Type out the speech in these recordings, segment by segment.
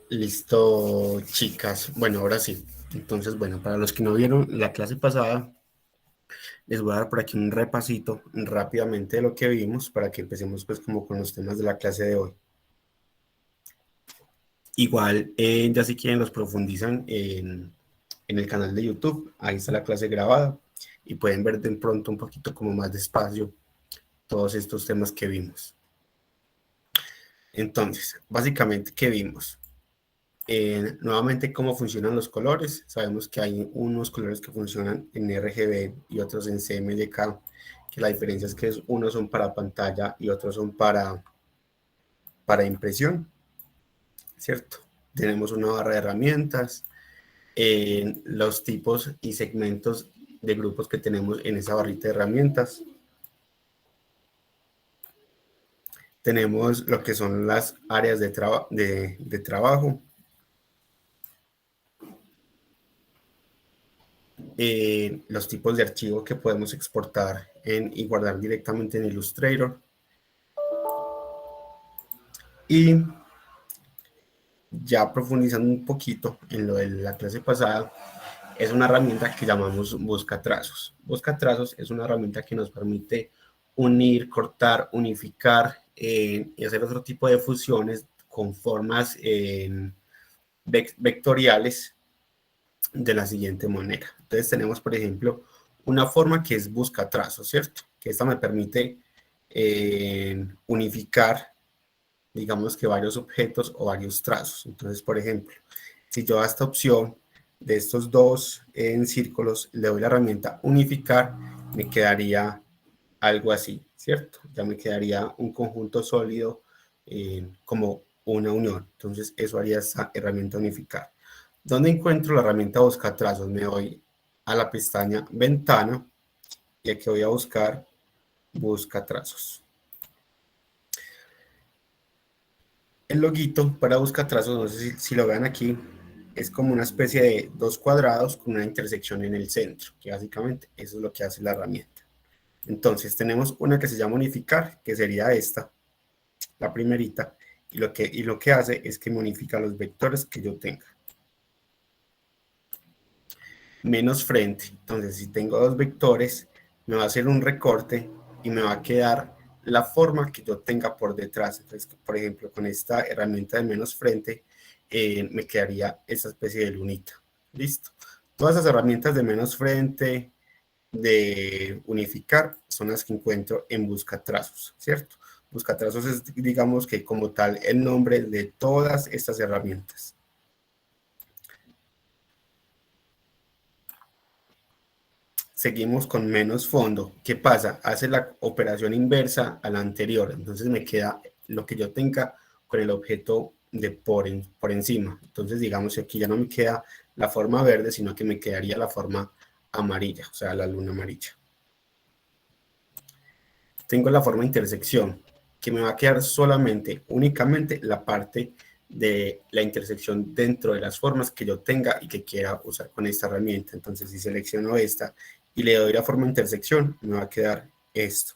Listo, chicas. Bueno, ahora sí. Entonces, bueno, para los que no vieron la clase pasada, les voy a dar por aquí un repasito rápidamente de lo que vimos para que empecemos pues como con los temas de la clase de hoy. Igual, ya si quieren los profundizan en el canal de YouTube. Ahí está la clase grabada y pueden ver de pronto un poquito como más despacio todos estos temas que vimos. Entonces, básicamente, ¿qué vimos? Nuevamente, cómo funcionan los colores. Sabemos que hay unos colores que funcionan en RGB y otros en CMYK, que la diferencia es que unos son para pantalla y otros son para impresión, ¿cierto? Tenemos una barra de herramientas, los tipos y segmentos de grupos que tenemos en esa barrita de herramientas. Tenemos lo que son las áreas de trabajo. Los tipos de archivo que podemos exportar y guardar directamente en Illustrator. Y ya profundizando un poquito en lo de la clase pasada, es una herramienta que llamamos Buscatrazos. Buscatrazos es una herramienta que nos permite unir, cortar, unificar y hacer otro tipo de fusiones con formas vectoriales de la siguiente manera. Entonces tenemos, por ejemplo, una forma que es buscatrazos, ¿cierto? Que esta me permite unificar, digamos que varios objetos o varios trazos. Entonces, por ejemplo, si yo a esta opción de estos dos en círculos le doy la herramienta unificar, me quedaría algo así, ¿cierto? Ya me quedaría un conjunto sólido como una unión. Entonces, eso haría esta herramienta unificar. ¿Dónde encuentro la herramienta buscatrazos? Me voy a la pestaña ventana y aquí voy a buscar buscatrazos. El loguito para buscatrazos, no sé si lo vean aquí, es como una especie de dos cuadrados con una intersección en el centro, que básicamente eso es lo que hace la herramienta. Entonces tenemos una que se llama unificar, que sería esta, la primerita, y lo que hace es que me unifica los vectores que yo tenga. Menos frente, entonces si tengo dos vectores, me va a hacer un recorte y me va a quedar la forma que yo tenga por detrás. Entonces, por ejemplo, con esta herramienta de menos frente, me quedaría esa especie de lunita. Listo. Todas esas herramientas de menos frente, de unificar, son las que encuentro en Buscatrazos, ¿cierto? Buscatrazos es, digamos que como tal, el nombre de todas estas herramientas. Seguimos con menos fondo. ¿Qué pasa? Hace la operación inversa a la anterior. Entonces me queda lo que yo tenga con el objeto de por encima. Entonces digamos que aquí ya no me queda la forma verde, sino que me quedaría la forma amarilla, o sea, la luna amarilla. Tengo la forma intersección, que me va a quedar solamente, únicamente la parte de la intersección dentro de las formas que yo tenga y que quiera usar con esta herramienta. Entonces, si selecciono esta y le doy la forma intersección, me va a quedar esto,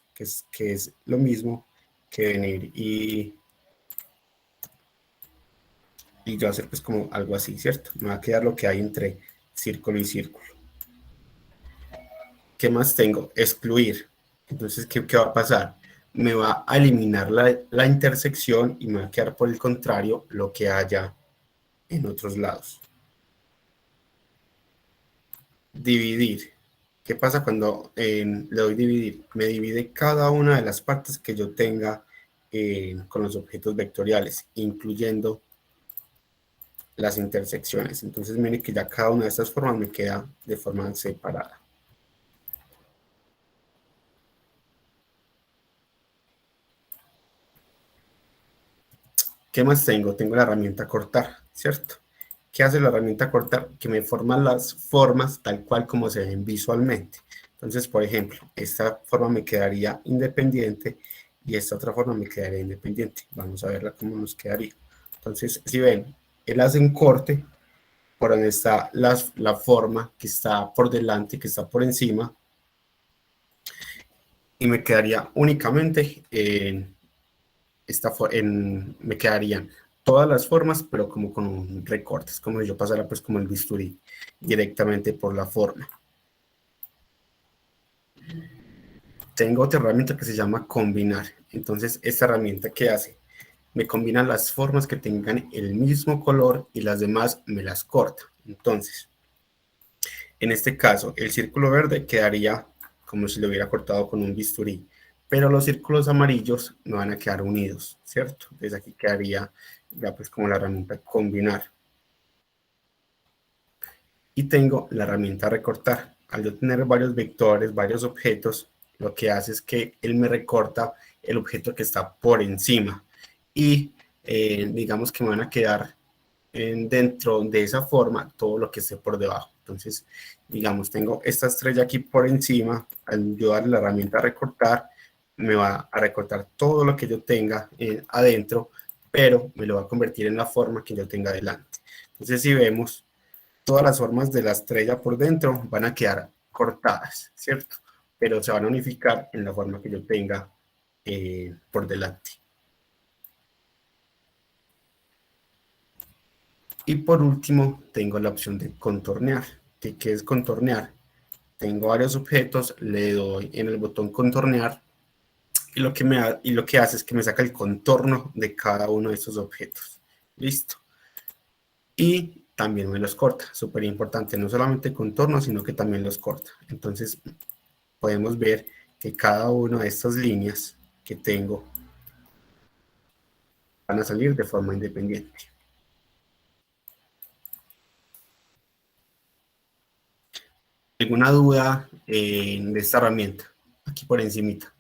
que es lo mismo que venir y yo hacer pues como algo así, ¿cierto? Me va a quedar lo que hay entre círculo y círculo. ¿Qué más tengo? Excluir. Entonces, ¿qué va a pasar? Me va a eliminar la intersección y me va a quedar por el contrario lo que haya en otros lados. Dividir. ¿Qué pasa cuando le doy dividir? Me divide cada una de las partes que yo tenga con los objetos vectoriales, incluyendo las intersecciones. Entonces, miren que ya cada una de estas formas me queda de forma separada. ¿Qué más tengo? Tengo la herramienta cortar, ¿cierto? ¿Qué hace la herramienta cortar? Que me forma las formas tal cual como se ven visualmente. Entonces, por ejemplo, esta forma me quedaría independiente y esta otra forma me quedaría independiente. Vamos a verla cómo nos quedaría. Entonces, si ven, él hace un corte por donde está la forma que está por delante, que está por encima, y me quedaría únicamente me quedarían todas las formas, pero como con recortes, como si yo pasara pues como el bisturí directamente por la forma. Tengo otra herramienta que se llama combinar. Entonces, esta herramienta, ¿qué hace? Me combina las formas que tengan el mismo color y las demás me las corta. Entonces, en este caso, el círculo verde quedaría como si lo hubiera cortado con un bisturí, pero los círculos amarillos me van a quedar unidos, ¿cierto? Entonces aquí quedaría ya pues como la herramienta combinar. Y tengo la herramienta recortar. Al yo tener varios vectores, varios objetos, lo que hace es que él me recorta el objeto que está por encima. Y digamos que me van a quedar dentro de esa forma todo lo que esté por debajo. Entonces, digamos, tengo esta estrella aquí por encima, al yo darle la herramienta recortar, me va a recortar todo lo que yo tenga adentro, pero me lo va a convertir en la forma que yo tenga adelante. Entonces, si vemos, todas las formas de la estrella por dentro van a quedar cortadas, ¿cierto? Pero se van a unificar en la forma que yo tenga por delante. Y por último, tengo la opción de contornear. ¿Qué es contornear? Tengo varios objetos, le doy en el botón contornear y lo que hace es que me saca el contorno de cada uno de estos objetos. Listo. Y también me los corta. Súper importante, no solamente contorno, sino que también los corta. Entonces, podemos ver que cada una de estas líneas que tengo van a salir de forma independiente. ¿Alguna duda de esta herramienta? Aquí por encimita.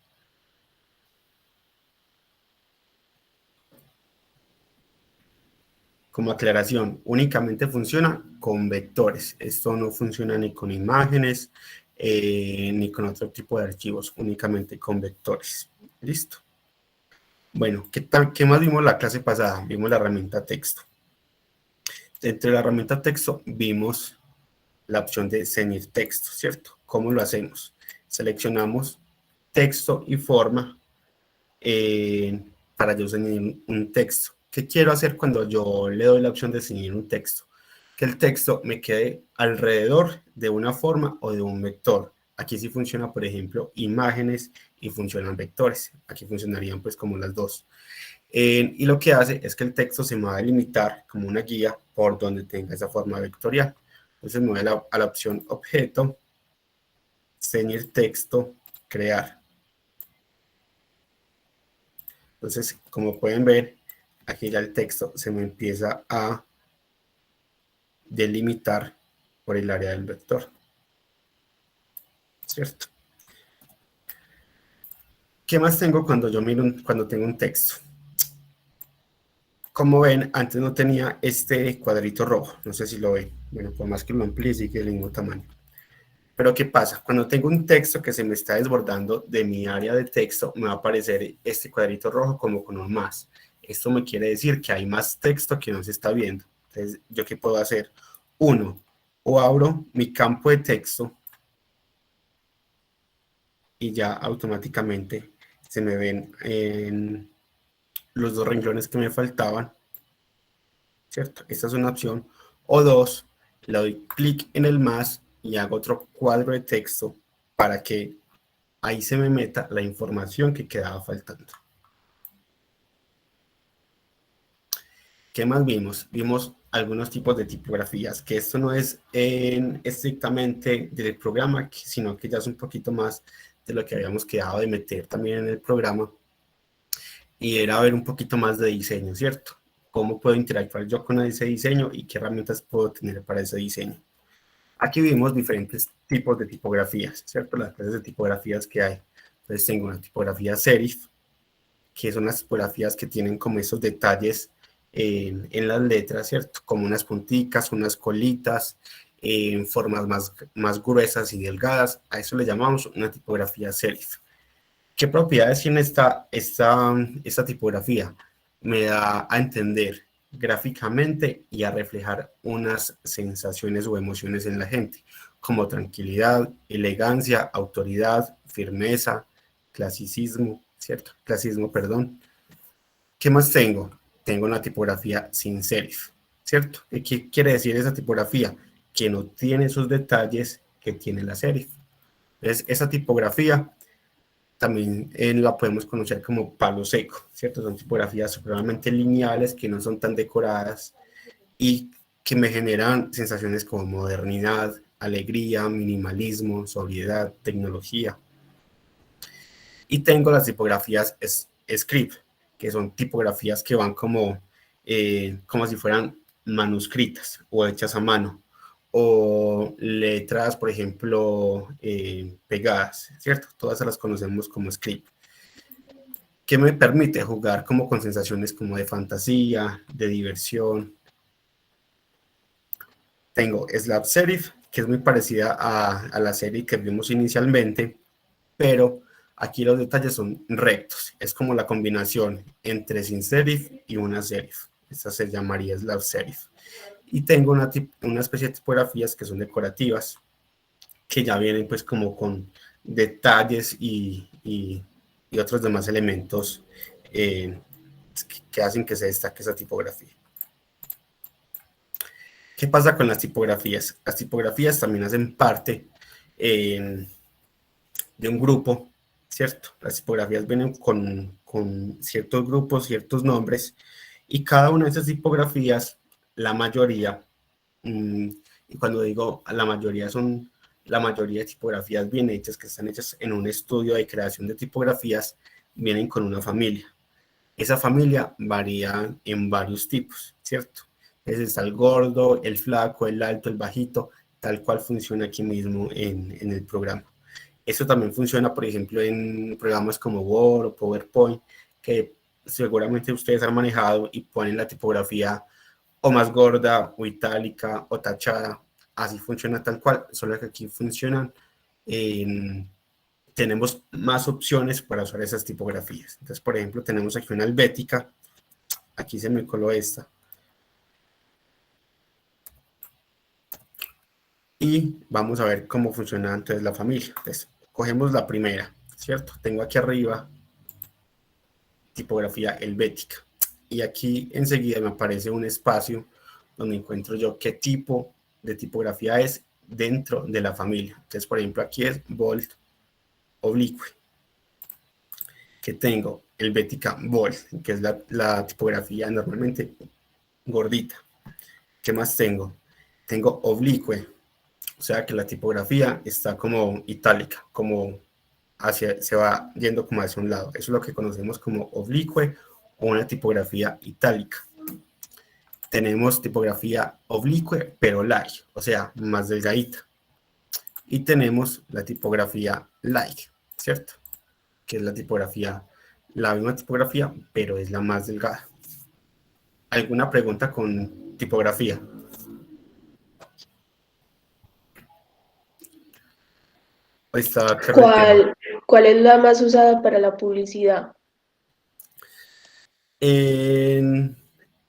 Como aclaración, únicamente funciona con vectores. Esto no funciona ni con imágenes, ni con otro tipo de archivos, únicamente con vectores. ¿Listo? Bueno, ¿qué más vimos la clase pasada? Vimos la herramienta texto. Dentro de la herramienta texto vimos la opción de ceñir texto, ¿cierto? ¿Cómo lo hacemos? Seleccionamos texto y forma para yo ceñir un texto. ¿Qué quiero hacer cuando yo le doy la opción de ceñir un texto? Que el texto me quede alrededor de una forma o de un vector. Aquí sí funciona, por ejemplo, imágenes y funcionan vectores. Aquí funcionarían pues como las dos. Y lo que hace es que el texto se me va a delimitar como una guía por donde tenga esa forma vectorial. Entonces me voy a la opción objeto, ceñir texto, crear. Entonces, como pueden ver, aquí ya el texto se me empieza a delimitar por el área del vector, ¿cierto? ¿Qué más tengo cuando yo miro cuando tengo un texto? Como ven, antes no tenía este cuadrito rojo, no sé si lo ven. Bueno, por más que lo amplíe, sigue el mismo tamaño. Pero ¿qué pasa? Cuando tengo un texto que se me está desbordando de mi área de texto, me va a aparecer este cuadrito rojo como con un más. Esto me quiere decir que hay más texto que no se está viendo. Entonces, ¿yo qué puedo hacer? Uno, o abro mi campo de texto y ya automáticamente se me ven en los dos renglones que me faltaban, ¿cierto? Esta es una opción. O dos, le doy clic en el más y hago otro cuadro de texto para que ahí se me meta la información que quedaba faltando. ¿Qué más vimos? Vimos algunos tipos de tipografías, que esto no es estrictamente del programa, sino que ya es un poquito más de lo que habíamos quedado de meter también en el programa, y era ver un poquito más de diseño, ¿cierto? ¿Cómo puedo interactuar yo con ese diseño y qué herramientas puedo tener para ese diseño? Aquí vimos diferentes tipos de tipografías, ¿cierto? Las clases de tipografías que hay. Entonces tengo una tipografía serif, que son las tipografías que tienen como esos detalles en las letras, ¿cierto? Como unas punticas, unas colitas, en formas más gruesas y delgadas. A eso le llamamos una tipografía serif. ¿Qué propiedades tiene esta tipografía? Me da a entender gráficamente y a reflejar unas sensaciones o emociones en la gente, como tranquilidad, elegancia, autoridad, firmeza, clasicismo, ¿cierto? Clasismo, perdón. ¿Qué más tengo? tengo una tipografía sin serif, ¿cierto? ¿Qué quiere decir esa tipografía? Que no tiene esos detalles que tiene la serif. Entonces, esa tipografía también la podemos conocer como palo seco, ¿cierto? Son tipografías supremamente lineales que no son tan decoradas y que me generan sensaciones como modernidad, alegría, minimalismo, sobriedad, tecnología. Y tengo las tipografías script, que son tipografías que van como si fueran manuscritas o hechas a mano, o letras, por ejemplo, pegadas, ¿cierto? Todas las conocemos como script, que me permite jugar como con sensaciones como de fantasía, de diversión. Tengo Slab Serif, que es muy parecida a la serie que vimos inicialmente, pero aquí los detalles son rectos. Es como la combinación entre sin serif y una serif. Esta se llamaría slab serif. Y tengo una especie de tipografías que son decorativas, que ya vienen pues como con detalles y otros demás elementos que hacen que se destaque esa tipografía. ¿Qué pasa con las tipografías? Las tipografías también hacen parte de un grupo, ¿cierto? Las tipografías vienen con ciertos grupos, ciertos nombres, y cada una de esas tipografías, la mayoría, y cuando digo la mayoría, son la mayoría de tipografías bien hechas, que están hechas en un estudio de creación de tipografías, vienen con una familia. Esa familia varía en varios tipos, ¿cierto? Entonces está el gordo, el flaco, el alto, el bajito, tal cual funciona aquí mismo en el programa. Eso también funciona, por ejemplo, en programas como Word o PowerPoint, que seguramente ustedes han manejado y ponen la tipografía o más gorda o itálica o tachada. Así funciona tal cual, solo que aquí funcionan. Tenemos más opciones para usar esas tipografías. Entonces, por ejemplo, tenemos aquí una helvética. Aquí se me coló esta. Y vamos a ver cómo funciona entonces la familia. Entonces, cogemos la primera, ¿cierto? Tengo aquí arriba tipografía helvética. Y aquí enseguida me aparece un espacio donde encuentro yo qué tipo de tipografía es dentro de la familia. Entonces, por ejemplo, aquí es bold oblique, que tengo helvética bold, que es la tipografía normalmente gordita. ¿Qué más tengo? Tengo oblique, o sea que la tipografía está como itálica, como se va yendo como hacia un lado. Eso es lo que conocemos como oblique o una tipografía itálica. Tenemos tipografía oblique pero light, o sea, más delgadita. Y tenemos la tipografía light, ¿cierto? Que es la misma tipografía, pero es la más delgada. ¿Alguna pregunta con tipografía? Está claro el tema. ¿Cuál es la más usada para la publicidad? En,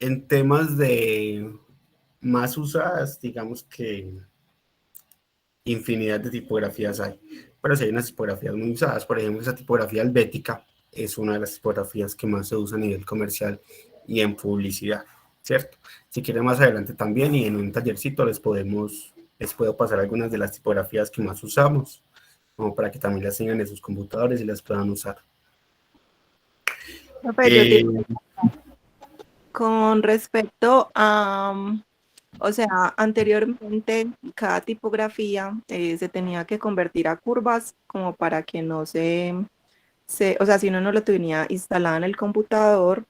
en temas de más usadas, digamos que infinidad de tipografías hay, pero sí hay unas tipografías muy usadas. Por ejemplo, esa tipografía helvética es una de las tipografías que más se usa a nivel comercial y en publicidad, ¿cierto? Si quieren más adelante también y en un tallercito les puedo pasar algunas de las tipografías que más usamos, como para que también las tengan en sus computadores y las puedan usar. Profe, yo te con respecto a, o sea, anteriormente cada tipografía se tenía que convertir a curvas como para que no o sea, si uno no lo tenía instalado en el computador,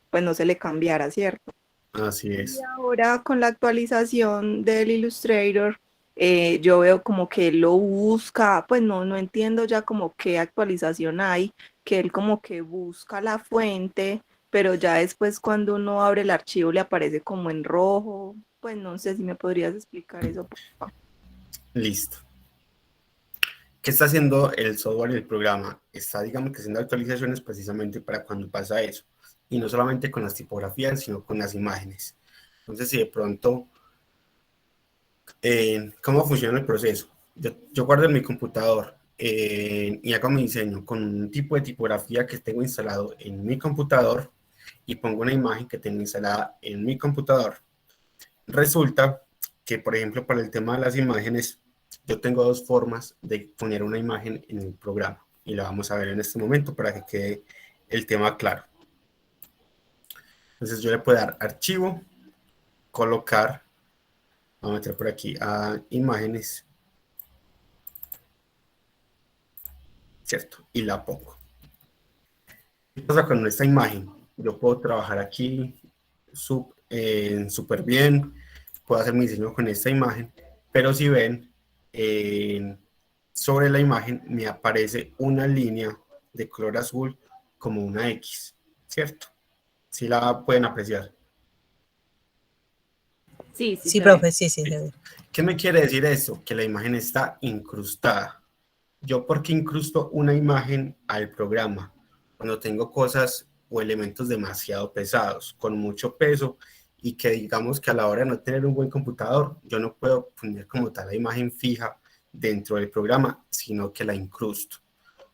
pues no se le cambiara, ¿cierto? Así Y es. ahora con la actualización del Illustrator, yo veo como que él lo busca, pues no entiendo ya como qué actualización hay, que él como que busca la fuente, pero ya después cuando uno abre el archivo le aparece como en rojo, pues no sé si me podrías explicar eso, por favor. Listo. ¿Qué está haciendo el software y el programa? Está, digamos, que haciendo actualizaciones precisamente para cuando pasa eso. Y no solamente con las tipografías, sino con las imágenes. Entonces, si de pronto, ¿cómo funciona el proceso? Yo guardo en mi computador y hago mi diseño con un tipo de tipografía que tengo instalado en mi computador y pongo una imagen que tengo instalada en mi computador. Resulta que, por ejemplo, para el tema de las imágenes, yo tengo dos formas de poner una imagen en el programa y la vamos a ver en este momento para que quede el tema claro. Entonces yo le puedo dar archivo, colocar, vamos a meter por aquí a imágenes, ¿cierto? Y la pongo. ¿Qué pasa con esta imagen? Yo puedo trabajar aquí súper bien, puedo hacer mi diseño con esta imagen, pero si ven, sobre la imagen me aparece una línea de color azul como una X, ¿cierto? Si la pueden apreciar. Sí, sí Sí, se ve. profe, sí, sí, se ve. ¿Qué me quiere decir eso? Que la imagen está incrustada. ¿Yo por qué incrusto una imagen al programa? Cuando tengo cosas o elementos demasiado pesados, con mucho peso, y que digamos que a la hora de no tener un buen computador, yo no puedo poner como tal la imagen fija dentro del programa, sino que la incrusto.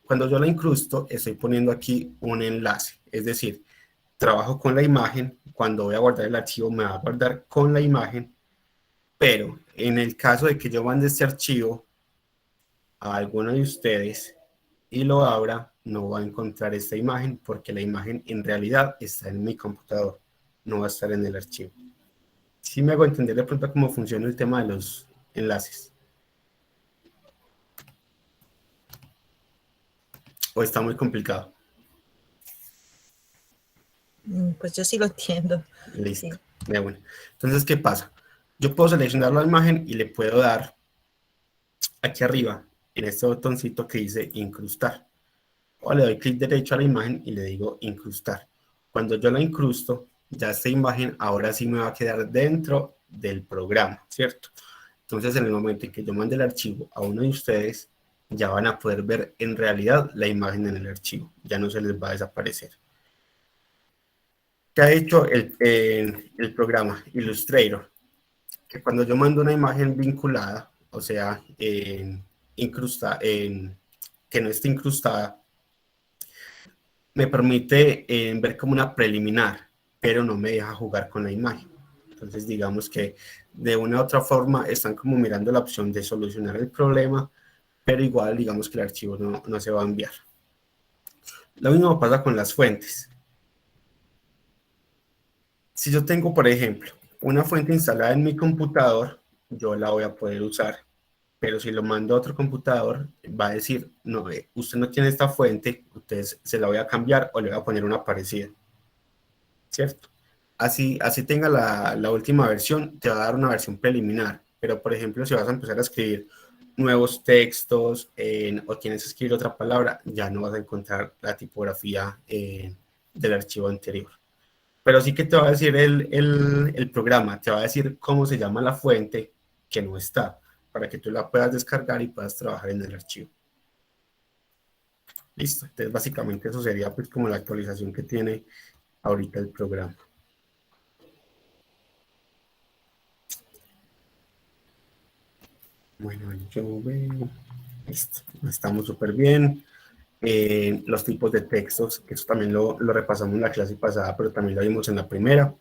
Cuando yo la incrusto, estoy poniendo aquí un enlace, es decir, trabajo con la imagen, cuando voy a guardar el archivo me va a guardar con la imagen, pero en el caso de que yo mande este archivo a alguno de ustedes y lo abra, no va a encontrar esta imagen porque la imagen en realidad está en mi computador, no va a estar en el archivo. Sí me hago entender de pronto cómo funciona el tema de los enlaces. ¿O está muy complicado? Pues yo sí lo entiendo. Listo. Sí. De bueno. Entonces, ¿qué pasa? Yo puedo seleccionar la imagen y le puedo dar aquí arriba, en este botoncito que dice incrustar. O le doy clic derecho a la imagen y le digo incrustar. Cuando yo la incrusto, ya esta imagen ahora sí me va a quedar dentro del programa, ¿cierto? Entonces, en el momento en que yo mande el archivo a uno de ustedes, ya van a poder ver en realidad la imagen en el archivo. Ya no se les va a desaparecer. ¿Qué ha hecho el programa Illustrator? Que cuando yo mando una imagen vinculada, o sea, que no esté incrustada, me permite ver como una preliminar, pero no me deja jugar con la imagen. Entonces, digamos que de una u otra forma están como mirando la opción de solucionar el problema, pero igual digamos que el archivo no se va a enviar. Lo mismo pasa con las fuentes. Si yo tengo, por ejemplo, una fuente instalada en mi computador, yo la voy a poder usar, pero si lo mando a otro computador, va a decir, no, usted no tiene esta fuente, entonces se la voy a cambiar o le voy a poner una parecida, ¿cierto? Así tenga la última versión, te va a dar una versión preliminar, pero por ejemplo, si vas a empezar a escribir nuevos textos o tienes que escribir otra palabra, ya no vas a encontrar la tipografía del archivo anterior. Pero sí que te va a decir el programa, te va a decir cómo se llama la fuente que no está, para que tú la puedas descargar y puedas trabajar en el archivo. Listo, entonces básicamente eso sería pues como la actualización que tiene ahorita el programa. Bueno, yo veo, listo, estamos súper bien. Los tipos de textos, que eso también lo repasamos en la clase pasada, pero también lo vimos en la primera.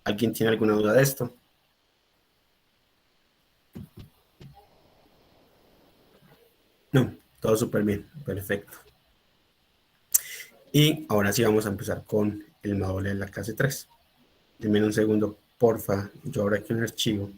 ¿Alguien tiene alguna duda de esto? No, todo súper bien, perfecto. Y ahora sí vamos a empezar con el módulo de la clase 3. Denme un segundo, porfa, yo abro aquí un archivo.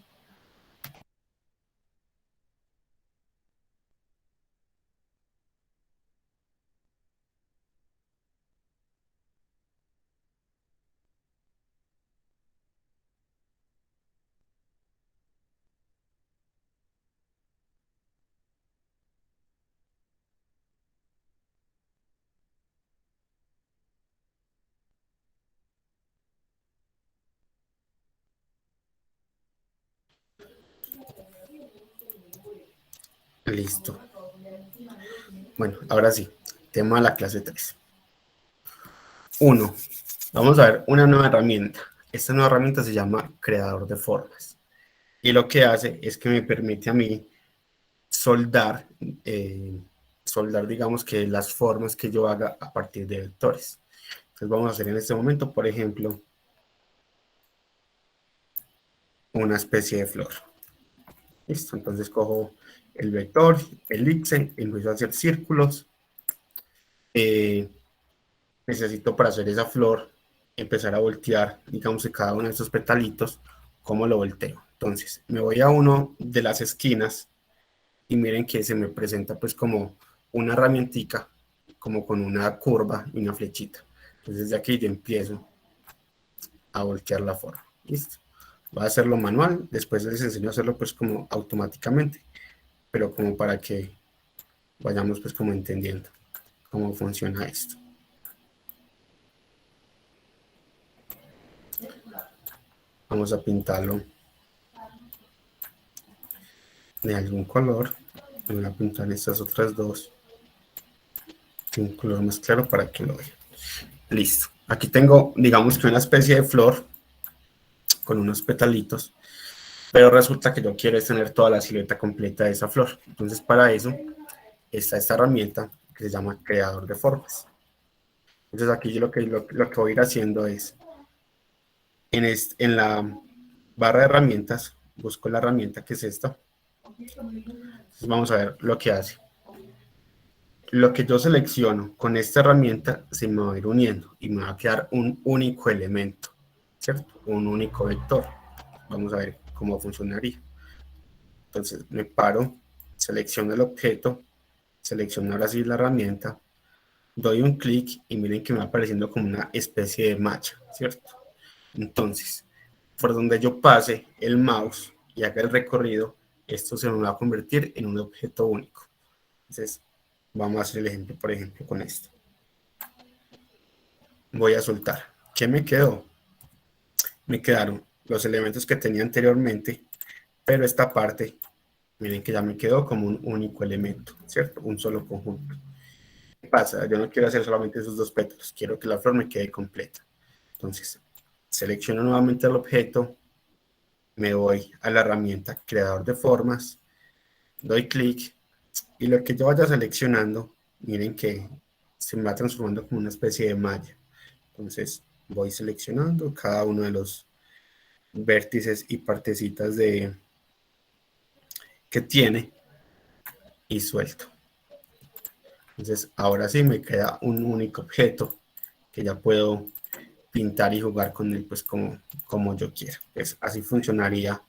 Listo. Bueno, ahora sí, tema de la clase 3. 1. Vamos a ver una nueva herramienta. Esta nueva herramienta se llama creador de formas. Y lo que hace es que me permite a mí soldar, digamos que las formas que yo haga a partir de vectores. Entonces vamos a hacer en este momento, por ejemplo, una especie de flor. Listo, entonces cojo el vector, elipse, empiezo a hacer círculos. Necesito para hacer esa flor empezar a voltear, digamos que cada uno de estos petalitos, ¿cómo lo volteo? Entonces me voy a uno de las esquinas y miren que se me presenta pues como una herramientica, como con una curva y una flechita. Entonces de aquí yo empiezo a voltear la forma. Listo. Voy a hacerlo manual, después les enseño a hacerlo pues como automáticamente, pero como para que vayamos pues como entendiendo cómo funciona esto. Vamos a pintarlo de algún color. Voy a pintar estas otras dos de un color más claro para que lo vean. Listo. Aquí tengo, digamos que una especie de flor con unos petalitos, pero resulta que yo quiero tener toda la silueta completa de esa flor. Entonces para eso está esta herramienta que se llama creador de formas. Entonces aquí yo lo que voy a ir haciendo es en la barra de herramientas, busco la herramienta que es esta. Entonces vamos a ver lo que hace. Lo que yo selecciono con esta herramienta se me va a ir uniendo y me va a quedar un único elemento, ¿cierto? Un único vector. Vamos a ver cómo funcionaría. Entonces me paro, selecciono el objeto, selecciono ahora sí la herramienta, doy un clic y miren que me va apareciendo como una especie de malla, ¿cierto? Entonces, por donde yo pase el mouse y haga el recorrido, esto se me va a convertir en un objeto único. Entonces, vamos a hacer el ejemplo, por ejemplo, con esto. Voy a soltar. ¿Qué me quedó? Me quedaron los elementos que tenía anteriormente, pero esta parte, miren que ya me quedó como un único elemento, ¿cierto? Un solo conjunto. ¿Qué pasa? Yo no quiero hacer solamente esos dos pétalos, quiero que la flor me quede completa. Entonces, selecciono nuevamente el objeto, me voy a la herramienta creador de formas, doy clic y lo que yo vaya seleccionando, miren que se me va transformando como una especie de malla. Entonces voy seleccionando cada uno de los vértices y partecitas que tiene y suelto. Entonces ahora sí me queda un único objeto que ya puedo pintar y jugar con él pues como yo quiera. Pues así funcionaría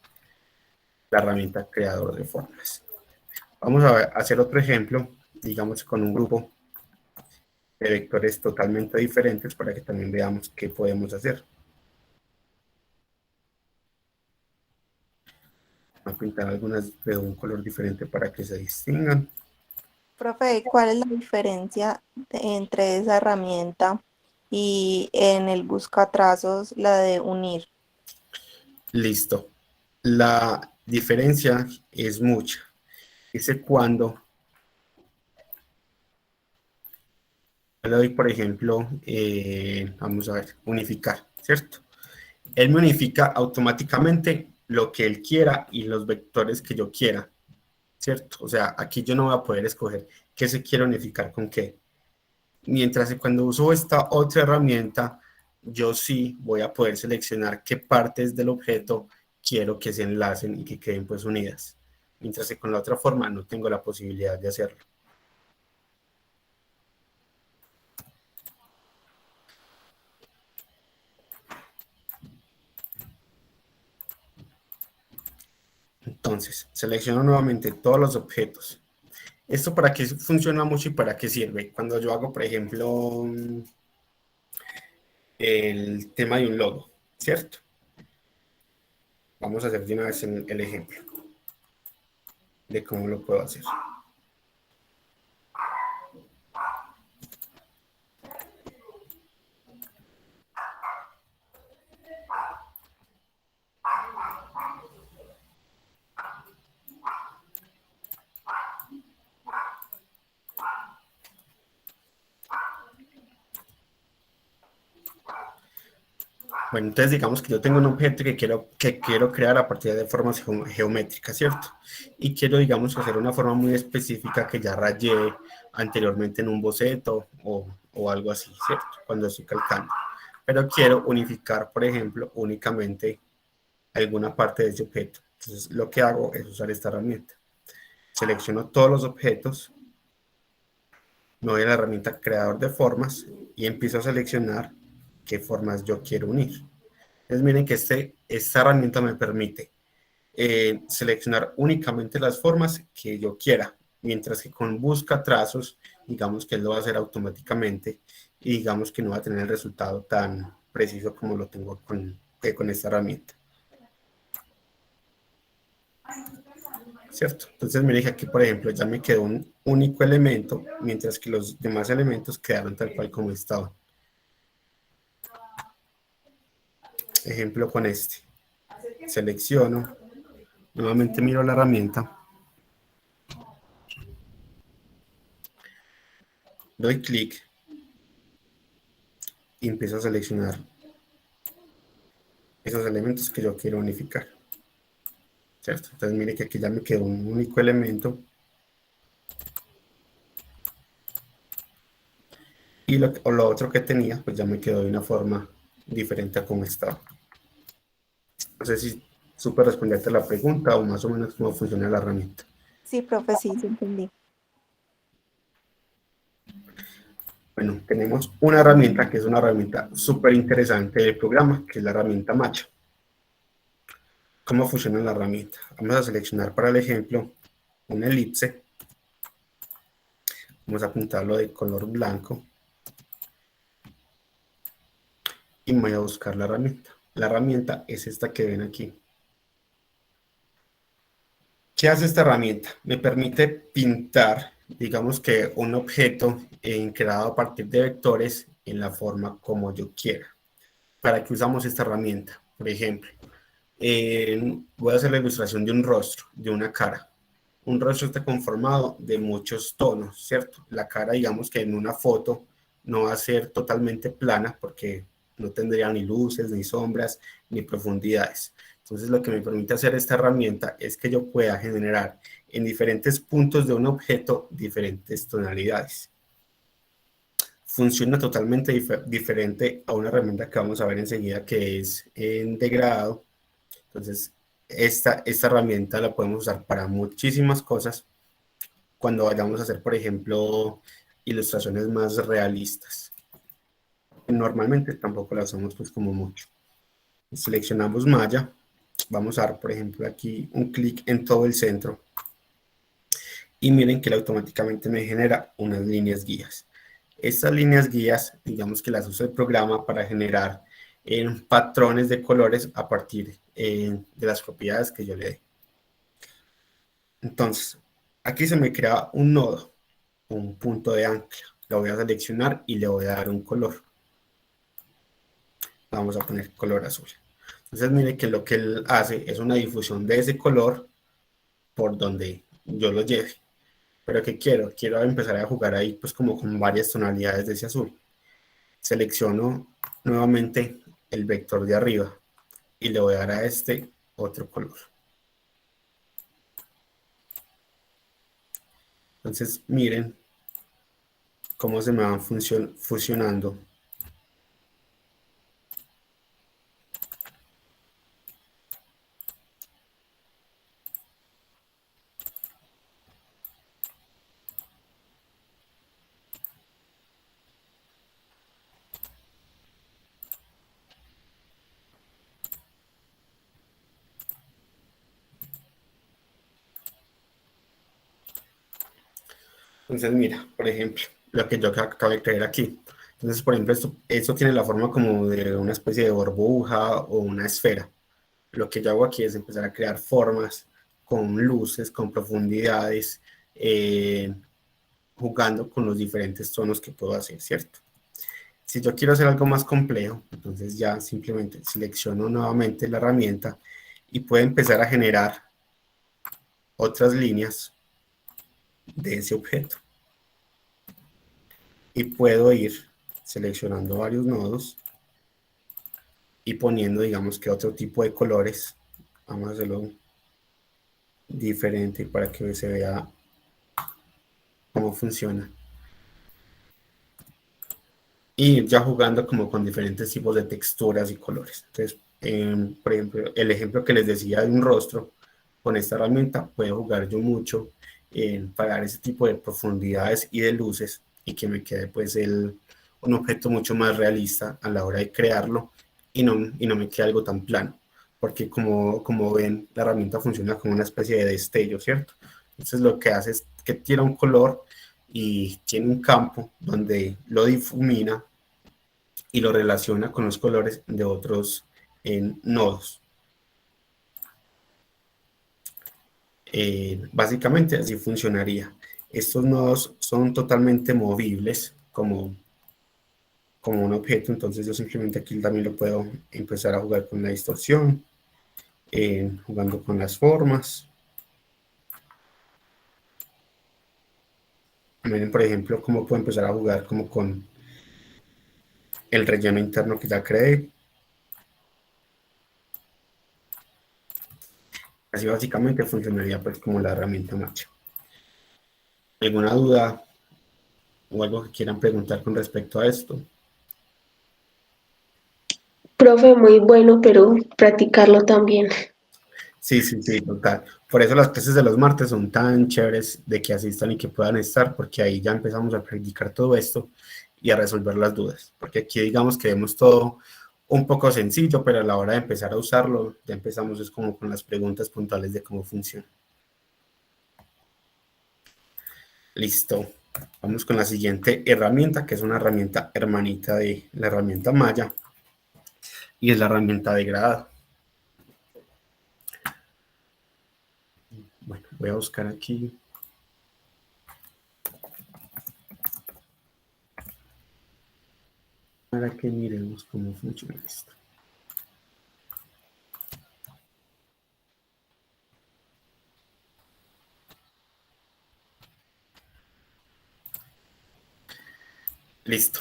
la herramienta creador de formas. Vamos a hacer otro ejemplo, digamos con un grupo de vectores totalmente diferentes para que también veamos qué podemos hacer. Voy a pintar algunas de un color diferente para que se distingan. Profe, ¿cuál es la diferencia entre esa herramienta y en el buscatrazos la de unir? Listo. La diferencia es mucha. Dice cuando le doy, por ejemplo, vamos a ver, unificar, ¿cierto? Él me unifica automáticamente lo que él quiera y los vectores que yo quiera, ¿cierto? O sea, aquí yo no voy a poder escoger qué se quiere unificar con qué. Mientras que cuando uso esta otra herramienta, yo sí voy a poder seleccionar qué partes del objeto quiero que se enlacen y que queden pues unidas. Mientras que con la otra forma no tengo la posibilidad de hacerlo. Entonces, selecciono nuevamente todos los objetos. ¿Esto para qué funciona mucho y para qué sirve? Cuando yo hago, por ejemplo, el tema de un logo, ¿cierto? Vamos a hacer de una vez el ejemplo de cómo lo puedo hacer. Bueno, entonces digamos que yo tengo un objeto que quiero crear a partir de formas geométricas, ¿cierto? Y quiero, digamos, hacer una forma muy específica que ya rayé anteriormente en un boceto o algo así, ¿cierto? Cuando estoy calcando. Pero quiero unificar, por ejemplo, únicamente alguna parte de ese objeto. Entonces, lo que hago es usar esta herramienta. Selecciono todos los objetos, me voy a la herramienta creador de formas y empiezo a seleccionar qué formas yo quiero unir. Entonces miren que esta herramienta me permite seleccionar únicamente las formas que yo quiera, mientras que con busca trazos, digamos que él lo va a hacer automáticamente y digamos que no va a tener el resultado tan preciso como lo tengo con esta herramienta. ¿Cierto? Entonces miren que aquí, por ejemplo, ya me quedó un único elemento, mientras que los demás elementos quedaron tal cual como estaban. Ejemplo con este. Selecciono, nuevamente miro la herramienta, doy clic y empiezo a seleccionar esos elementos que yo quiero unificar. ¿Cierto? Entonces mire que aquí ya me quedó un único elemento y lo otro que tenía pues ya me quedó de una forma diferente a como estaba. No sé si supe responderte la pregunta o más o menos cómo funciona la herramienta. Sí, profe, sí, sí entendí. Bueno, tenemos una herramienta que es una herramienta súper interesante del programa, que es la herramienta Match. ¿Cómo funciona la herramienta? Vamos a seleccionar para el ejemplo una elipse. Vamos a apuntarlo de color blanco. Y voy a buscar la herramienta. La herramienta es esta que ven aquí. ¿Qué hace esta herramienta? Me permite pintar, digamos que un objeto creado a partir de vectores en la forma como yo quiera. ¿Para qué usamos esta herramienta? Por ejemplo, voy a hacer la ilustración de un rostro, de una cara. Un rostro está conformado de muchos tonos, ¿cierto? La cara, digamos que en una foto no va a ser totalmente plana porque no tendría ni luces, ni sombras, ni profundidades. Entonces, lo que me permite hacer esta herramienta es que yo pueda generar en diferentes puntos de un objeto diferentes tonalidades. Funciona totalmente diferente a una herramienta que vamos a ver enseguida que es en degradado. Entonces, esta herramienta la podemos usar para muchísimas cosas cuando vayamos a hacer, por ejemplo, ilustraciones más realistas. Normalmente tampoco la usamos pues como mucho. Seleccionamos malla, vamos a dar, por ejemplo, aquí un clic en todo el centro y miren que él automáticamente me genera unas líneas guías. Estas líneas guías, digamos que las usa el programa para generar patrones de colores a partir de las propiedades que yo le dé. Entonces, aquí se me crea un nodo, un punto de ancla. Lo voy a seleccionar y le voy a dar un color. Vamos a poner color azul. Entonces, mire que lo que él hace es una difusión de ese color por donde yo lo lleve. Pero ¿qué quiero? Quiero empezar a jugar ahí pues como con varias tonalidades de ese azul. Selecciono nuevamente el vector de arriba y le voy a dar a este otro color. Entonces, miren cómo se me van fusionando. Entonces, mira, por ejemplo, lo que yo acabo de crear aquí. Entonces, por ejemplo, esto tiene la forma como de una especie de burbuja o una esfera. Lo que yo hago aquí es empezar a crear formas con luces, con profundidades, jugando con los diferentes tonos que puedo hacer, ¿cierto? Si yo quiero hacer algo más complejo, entonces ya simplemente selecciono nuevamente la herramienta y puedo empezar a generar otras líneas de ese objeto. Y puedo ir seleccionando varios nodos y poniendo, digamos que otro tipo de colores. Vamos a hacerlo diferente para que se vea cómo funciona. Y ya jugando como con diferentes tipos de texturas y colores. Entonces, por ejemplo, el ejemplo que les decía de un rostro, con esta herramienta puedo jugar yo mucho para dar ese tipo de profundidades y de luces y que me quede pues un objeto mucho más realista a la hora de crearlo y no me quede algo tan plano, porque como ven, la herramienta funciona como una especie de destello, ¿cierto? Entonces lo que hace es que tira un color y tiene un campo donde lo difumina y lo relaciona con los colores de otros nodos. Básicamente así funcionaría. Estos nodos son totalmente movibles como un objeto, entonces yo simplemente aquí también lo puedo empezar a jugar con la distorsión, jugando con las formas. Miren, por ejemplo, cómo puedo empezar a jugar como con el relleno interno que ya creé. Así básicamente funcionaría pues como la herramienta Matcha. ¿Alguna duda o algo que quieran preguntar con respecto a esto? Profe, muy bueno, pero practicarlo también. Sí, total. Por eso las clases de los martes son tan chéveres de que asistan y que puedan estar, porque ahí ya empezamos a practicar todo esto y a resolver las dudas. Porque aquí digamos que vemos todo un poco sencillo, pero a la hora de empezar a usarlo, ya empezamos es como con las preguntas puntuales de cómo funciona. Listo. Vamos con la siguiente herramienta, que es una herramienta hermanita de la herramienta Maya, y es la herramienta degradado. Bueno, voy a buscar aquí. Para que miremos cómo funciona esto. Listo.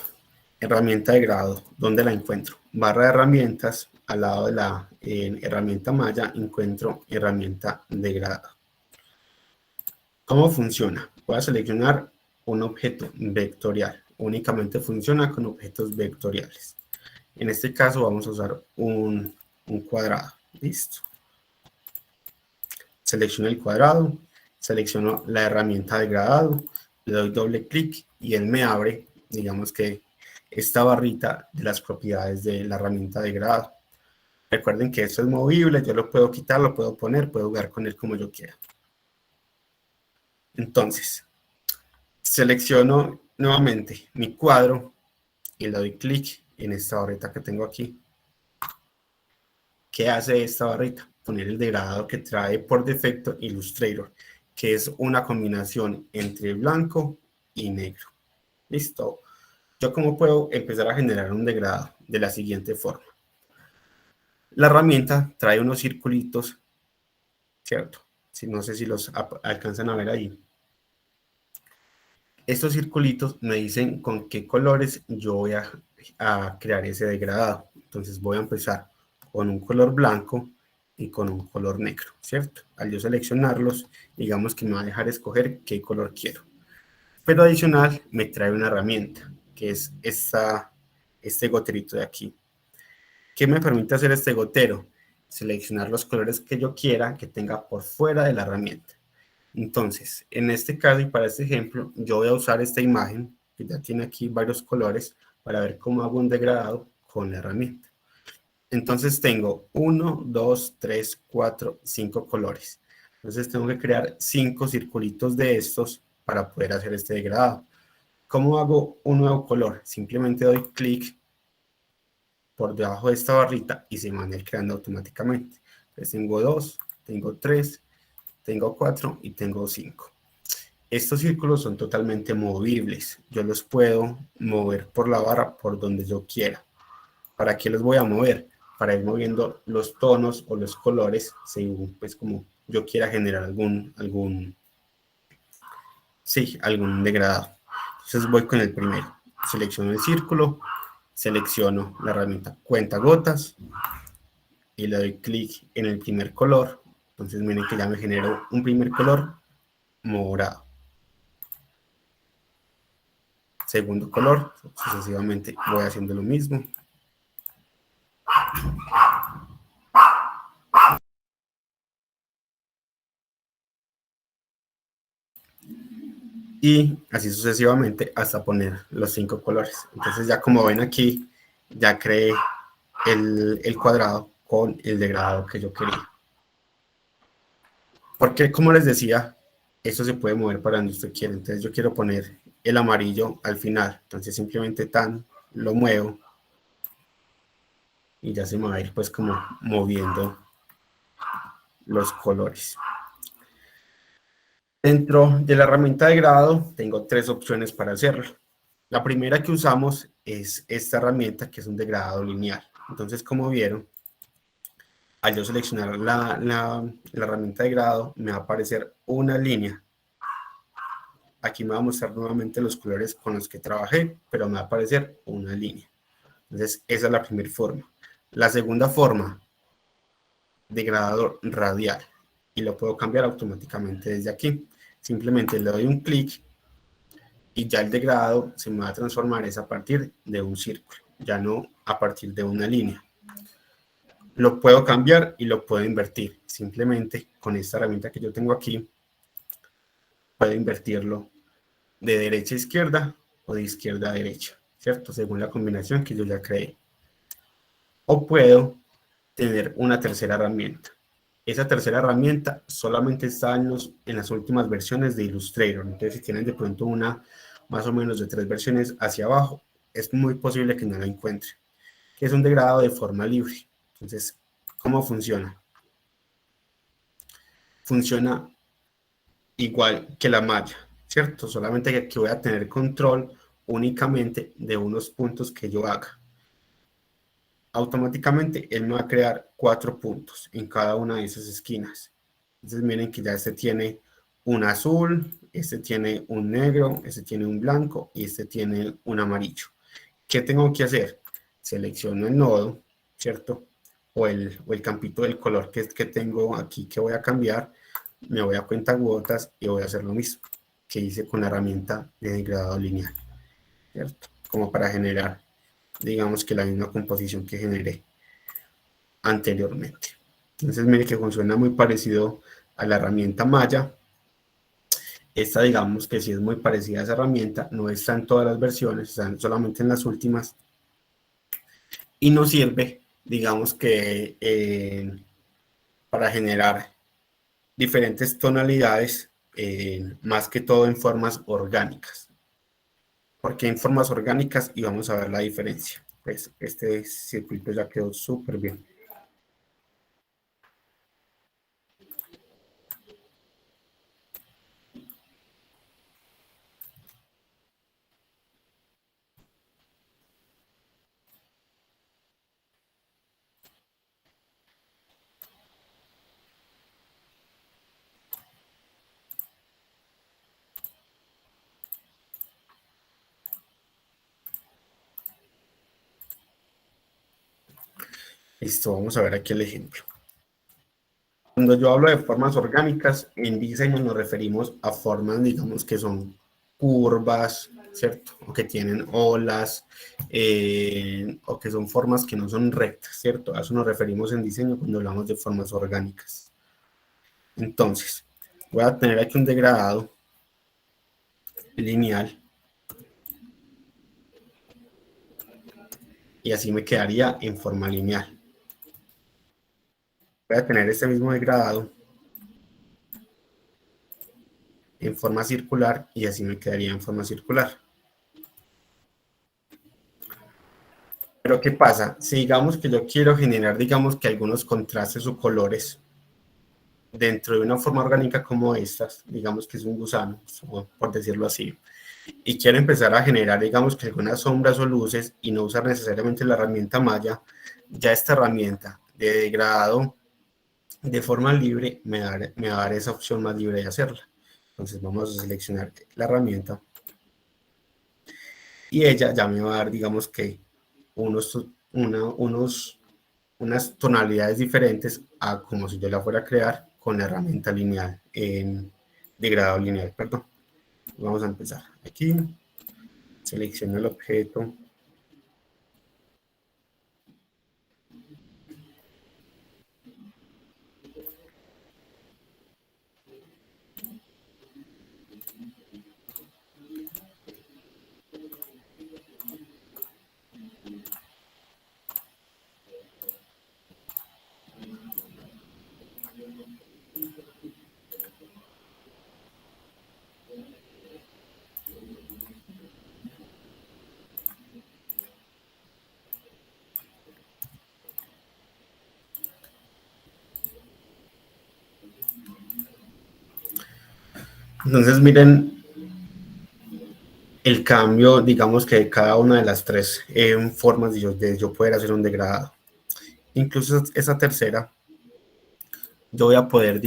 Herramienta de grado. ¿Dónde la encuentro? Barra de herramientas. Al lado de la herramienta Maya encuentro herramienta de grado. ¿Cómo funciona? Voy a seleccionar un objeto vectorial. Únicamente funciona con objetos vectoriales. En este caso vamos a usar un cuadrado. Listo. Selecciono el cuadrado. Selecciono la herramienta de gradado. Le doy doble clic y él me abre, digamos que esta barrita de las propiedades de la herramienta de grado. Recuerden que esto es movible, yo lo puedo quitar, lo puedo poner, puedo jugar con él como yo quiera. Entonces, selecciono nuevamente mi cuadro y le doy clic en esta barrita que tengo aquí. ¿Qué hace esta barrita? Poner el degradado que trae por defecto Illustrator, que es una combinación entre blanco y negro. Listo. ¿Yo cómo puedo empezar a generar un degradado? De la siguiente forma. La herramienta trae unos circulitos, ¿cierto? No sé si los alcanzan a ver ahí. Estos circulitos me dicen con qué colores yo voy a crear ese degradado. Entonces voy a empezar con un color blanco y con un color negro, ¿cierto? Al yo seleccionarlos, digamos que me va a dejar escoger qué color quiero. Pero adicional me trae una herramienta, que es este goterito de aquí. ¿Qué me permite hacer este gotero? Seleccionar los colores que yo quiera que tenga por fuera de la herramienta. Entonces, en este caso y para este ejemplo, yo voy a usar esta imagen, que ya tiene aquí varios colores, para ver cómo hago un degradado con la herramienta. Entonces tengo 1, 2, 3, 4, 5 colores. Entonces tengo que crear 5 circulitos de estos para poder hacer este degradado. ¿Cómo hago un nuevo color? Simplemente doy clic por debajo de esta barrita y se van a ir creando automáticamente. Entonces tengo 2, tengo 3, tengo 4 y tengo 5. Estos círculos son totalmente movibles. Yo los puedo mover por la barra por donde yo quiera. ¿Para qué los voy a mover? Para ir moviendo los tonos o los colores según pues como yo quiera generar algún degradado. Entonces voy con el primero. Selecciono el círculo, selecciono la herramienta cuentagotas y le doy clic en el primer color. Entonces miren que ya me generó un primer color morado. Segundo color, sucesivamente voy haciendo lo mismo. Y así sucesivamente hasta poner los 5 colores. Entonces ya como ven aquí, ya creé el cuadrado con el degradado que yo quería. Porque como les decía, esto se puede mover para donde usted quiera. Entonces yo quiero poner el amarillo al final. Entonces simplemente lo muevo y ya se me va a ir pues como moviendo los colores. Dentro de la herramienta de grado tengo 3 opciones para hacerlo. La primera que usamos es esta herramienta que es un degradado lineal. Entonces como vieron, al yo seleccionar la herramienta de grado me va a aparecer una línea. Aquí me va a mostrar nuevamente los colores con los que trabajé, pero me va a aparecer una línea. Entonces esa es la primera forma. La segunda forma, degradador radial, y lo puedo cambiar automáticamente desde aquí. Simplemente le doy un clic y ya el degradado se me va a transformar es a partir de un círculo, ya no a partir de una línea. Lo puedo cambiar y lo puedo invertir. Simplemente con esta herramienta que yo tengo aquí, puedo invertirlo de derecha a izquierda o de izquierda a derecha, ¿cierto? Según la combinación que yo ya creé. O puedo tener una tercera herramienta. Esa tercera herramienta solamente está en las últimas versiones de Illustrator. Entonces, si tienen de pronto una más o menos de 3 versiones hacia abajo, es muy posible que no la encuentre. Que es un degradado de forma libre. Entonces, ¿cómo funciona? Funciona igual que la malla, ¿cierto? Solamente que aquí voy a tener control únicamente de unos puntos que yo haga. Automáticamente él me va a crear 4 puntos en cada una de esas esquinas. Entonces miren que ya este tiene un azul, este tiene un negro, este tiene un blanco y este tiene un amarillo. ¿Qué tengo que hacer? Selecciono el nodo, ¿cierto? O el campito del color que tengo aquí que voy a cambiar. Me voy a cuentagotas y voy a hacer lo mismo que hice con la herramienta de degradado lineal, ¿cierto? Como para generar, digamos que la misma composición que generé anteriormente. Entonces mire que funciona muy parecido a la herramienta malla. Esta digamos que sí es muy parecida a esa herramienta, no está en todas las versiones, están solamente en las últimas. Y nos sirve, digamos que para generar diferentes tonalidades, más que todo en formas orgánicas. Porque en formas orgánicas y vamos a ver la diferencia. Pues este circuito ya quedó súper bien. Listo, vamos a ver aquí el ejemplo. Cuando yo hablo de formas orgánicas, en diseño nos referimos a formas, digamos, que son curvas, ¿cierto? O que tienen olas, o que son formas que no son rectas, ¿cierto? A eso nos referimos en diseño cuando hablamos de formas orgánicas. Entonces, voy a tener aquí un degradado lineal. Y así me quedaría en forma lineal. Voy a tener este mismo degradado en forma circular y así me quedaría en forma circular. Pero ¿qué pasa? Si digamos que yo quiero generar, digamos que algunos contrastes o colores dentro de una forma orgánica como estas, digamos que es un gusano, por decirlo así, y quiero empezar a generar, digamos que algunas sombras o luces y no usar necesariamente la herramienta malla, ya esta herramienta de degradado de forma libre me va a dar esa opción más libre de hacerla. Entonces vamos a seleccionar la herramienta y ella ya me va a dar, digamos que unas tonalidades diferentes a como si yo la fuera a crear con la herramienta lineal, de grado lineal, perdón. Vamos a empezar. Aquí selecciono el objeto. Entonces miren el cambio, digamos que de cada una de las tres formas de yo poder hacer un degradado. Incluso esa tercera, yo voy a poder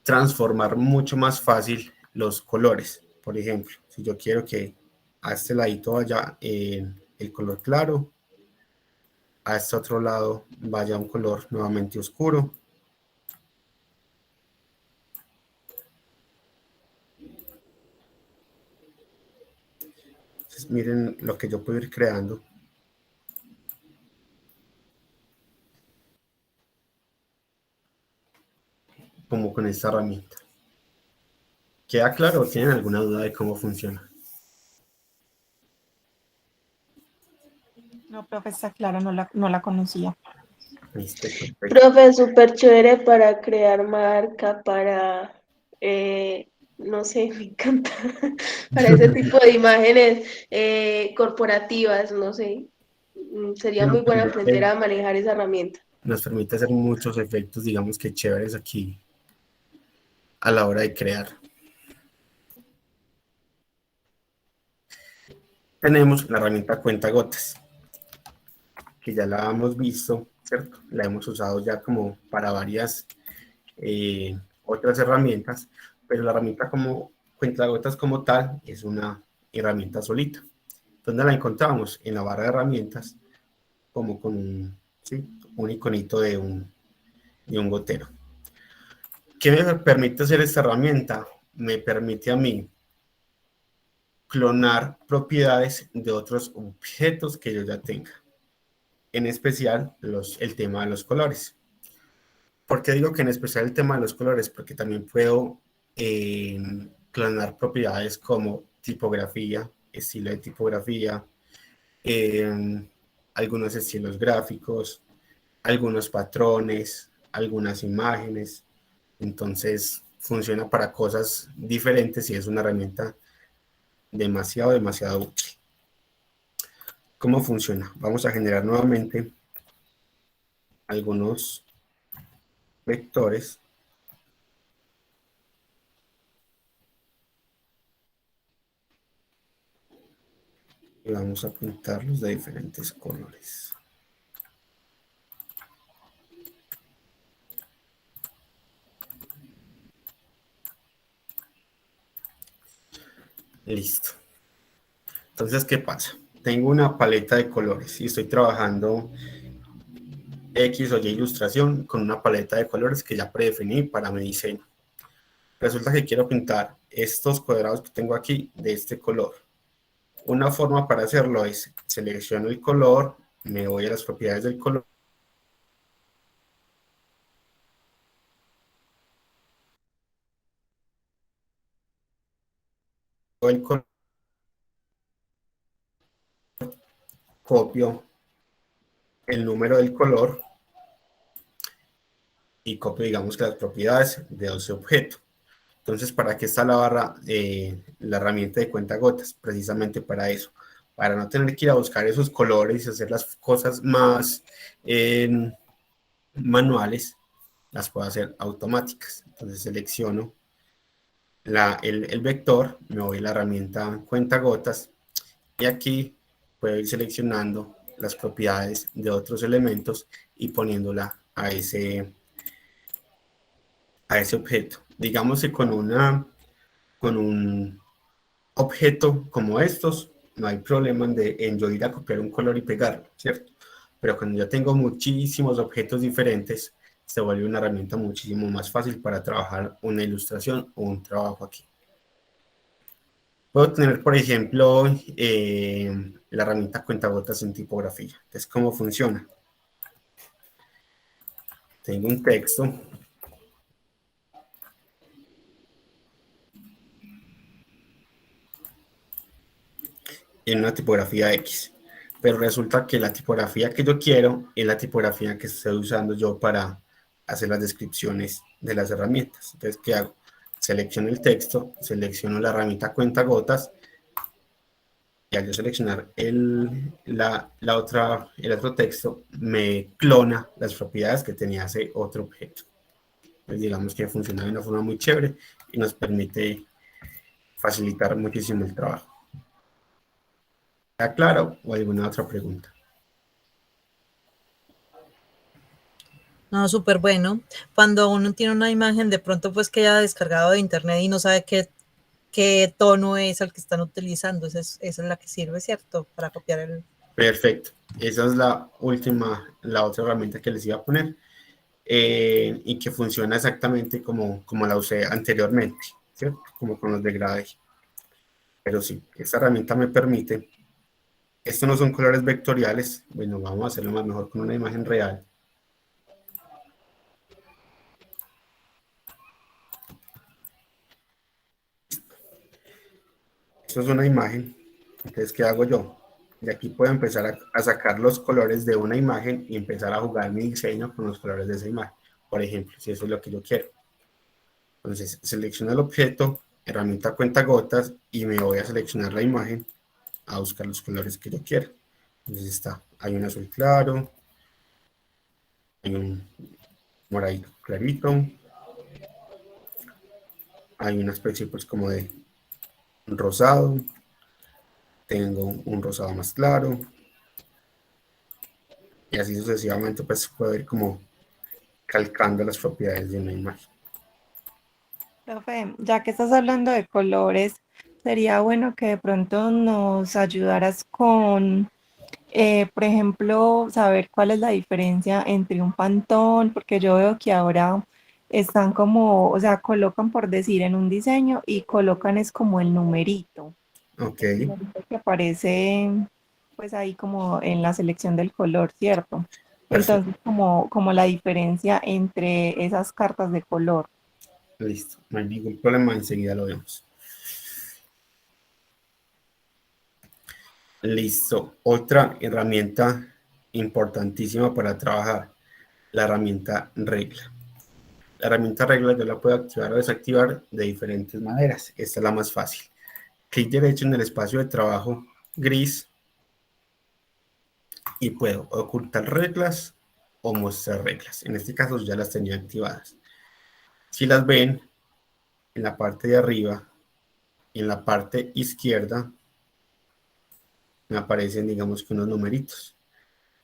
transformar mucho más fácil los colores. Por ejemplo, si yo quiero que a este ladito vaya el color claro, a este otro lado vaya un color nuevamente oscuro. Entonces, miren lo que yo puedo ir creando. Como con esta herramienta. ¿Queda claro o tienen alguna duda de cómo funciona? No, profe, está claro, no la conocía. Listo, perfecto. Profe, súper chévere para crear marca, para, no sé, me encanta, para ese tipo de imágenes corporativas, no sé. Sería muy bueno aprender a manejar esa herramienta. Nos permite hacer muchos efectos, digamos que chéveres aquí a la hora de crear. Tenemos la herramienta cuentagotas, que ya la hemos visto, ¿cierto? La hemos usado ya como para varias otras herramientas, pero la herramienta como cuentagotas como tal es una herramienta solita. ¿Dónde la encontramos? En la barra de herramientas, como con un iconito de un gotero. ¿Qué me permite hacer esta herramienta? Me permite a mí clonar propiedades de otros objetos que yo ya tenga. En especial el tema de los colores. ¿Por qué digo que en especial el tema de los colores? Porque también puedo clonar propiedades como tipografía, estilo de tipografía, algunos estilos gráficos, algunos patrones, algunas imágenes. Entonces funciona para cosas diferentes y es una herramienta demasiado útil. ¿Cómo funciona? Vamos a generar nuevamente algunos vectores. Y vamos a pintarlos de diferentes colores. Listo. Entonces, ¿qué pasa? Tengo una paleta de colores y estoy trabajando X o Y ilustración con una paleta de colores que ya predefiní para mi diseño. Resulta que quiero pintar estos cuadrados que tengo aquí de este color. Una forma para hacerlo es selecciono el color, me voy a las propiedades del color. El color, copio el número del color y copio, digamos que las propiedades de ese objeto. Entonces, ¿para qué está la barra, la herramienta de cuentagotas? Precisamente para eso, para no tener que ir a buscar esos colores y hacer las cosas más manuales, las puedo hacer automáticas. Entonces selecciono el vector, me voy a la herramienta cuentagotas y aquí puedo ir seleccionando las propiedades de otros elementos y poniéndola a ese objeto. Digamos que con un objeto como estos, no hay problema en yo ir a copiar un color y pegarlo, ¿cierto? Pero cuando yo tengo muchísimos objetos diferentes, se vuelve una herramienta muchísimo más fácil para trabajar una ilustración o un trabajo aquí. Puedo tener, por ejemplo, la herramienta cuentagotas en tipografía. Entonces, ¿cómo funciona? Tengo un texto. En una tipografía X. Pero resulta que la tipografía que yo quiero es la tipografía que estoy usando yo para hacer las descripciones de las herramientas. Entonces, ¿qué hago? Selecciono el texto, selecciono la herramienta cuentagotas y al yo seleccionar el otro texto, me clona las propiedades que tenía ese otro objeto. Pues digamos que funciona de una forma muy chévere y nos permite facilitar muchísimo el trabajo. ¿Está claro o alguna otra pregunta? No, súper bueno. Cuando uno tiene una imagen de pronto pues que haya descargado de internet y no sabe qué tono es el que están utilizando, esa es la que sirve, ¿cierto? Para copiar el... Perfecto. Esa es la otra herramienta que les iba a poner y que funciona exactamente como la usé anteriormente, ¿cierto? Como con los degradés. Pero sí, esta herramienta me permite. Estos no son colores vectoriales. Bueno, vamos a hacerlo más mejor con una imagen real. Esto es una imagen. Entonces, ¿qué hago yo? De aquí puedo empezar a sacar los colores de una imagen y empezar a jugar mi diseño con los colores de esa imagen. Por ejemplo, si eso es lo que yo quiero. Entonces, selecciono el objeto, herramienta cuentagotas y me voy a seleccionar la imagen a buscar los colores que yo quiero. Entonces hay un azul claro, hay un moradito clarito, hay una especie pues como de rosado, tengo un rosado más claro, y así sucesivamente pues puedo ir como calcando las propiedades de una imagen. Profe, ya que estás hablando de colores, sería bueno que de pronto nos ayudaras con, por ejemplo, saber cuál es la diferencia entre un pantón, porque yo veo que ahora están como, o sea, colocan por decir en un diseño y colocan es como el numerito, Ok, el numerito que aparece pues ahí como en la selección del color, ¿cierto? perfecto, Entonces, como la diferencia entre esas cartas de color. listo, no hay ningún problema, enseguida lo vemos. Listo, otra herramienta importantísima para trabajar, la herramienta regla. La herramienta regla yo la puedo activar o desactivar de diferentes maneras. Esta es la más fácil. Clic derecho en el espacio de trabajo gris y puedo ocultar reglas o mostrar reglas. En este caso ya las tenía activadas. Si las ven, en la parte de arriba, en la parte izquierda, me aparecen, digamos que unos numeritos.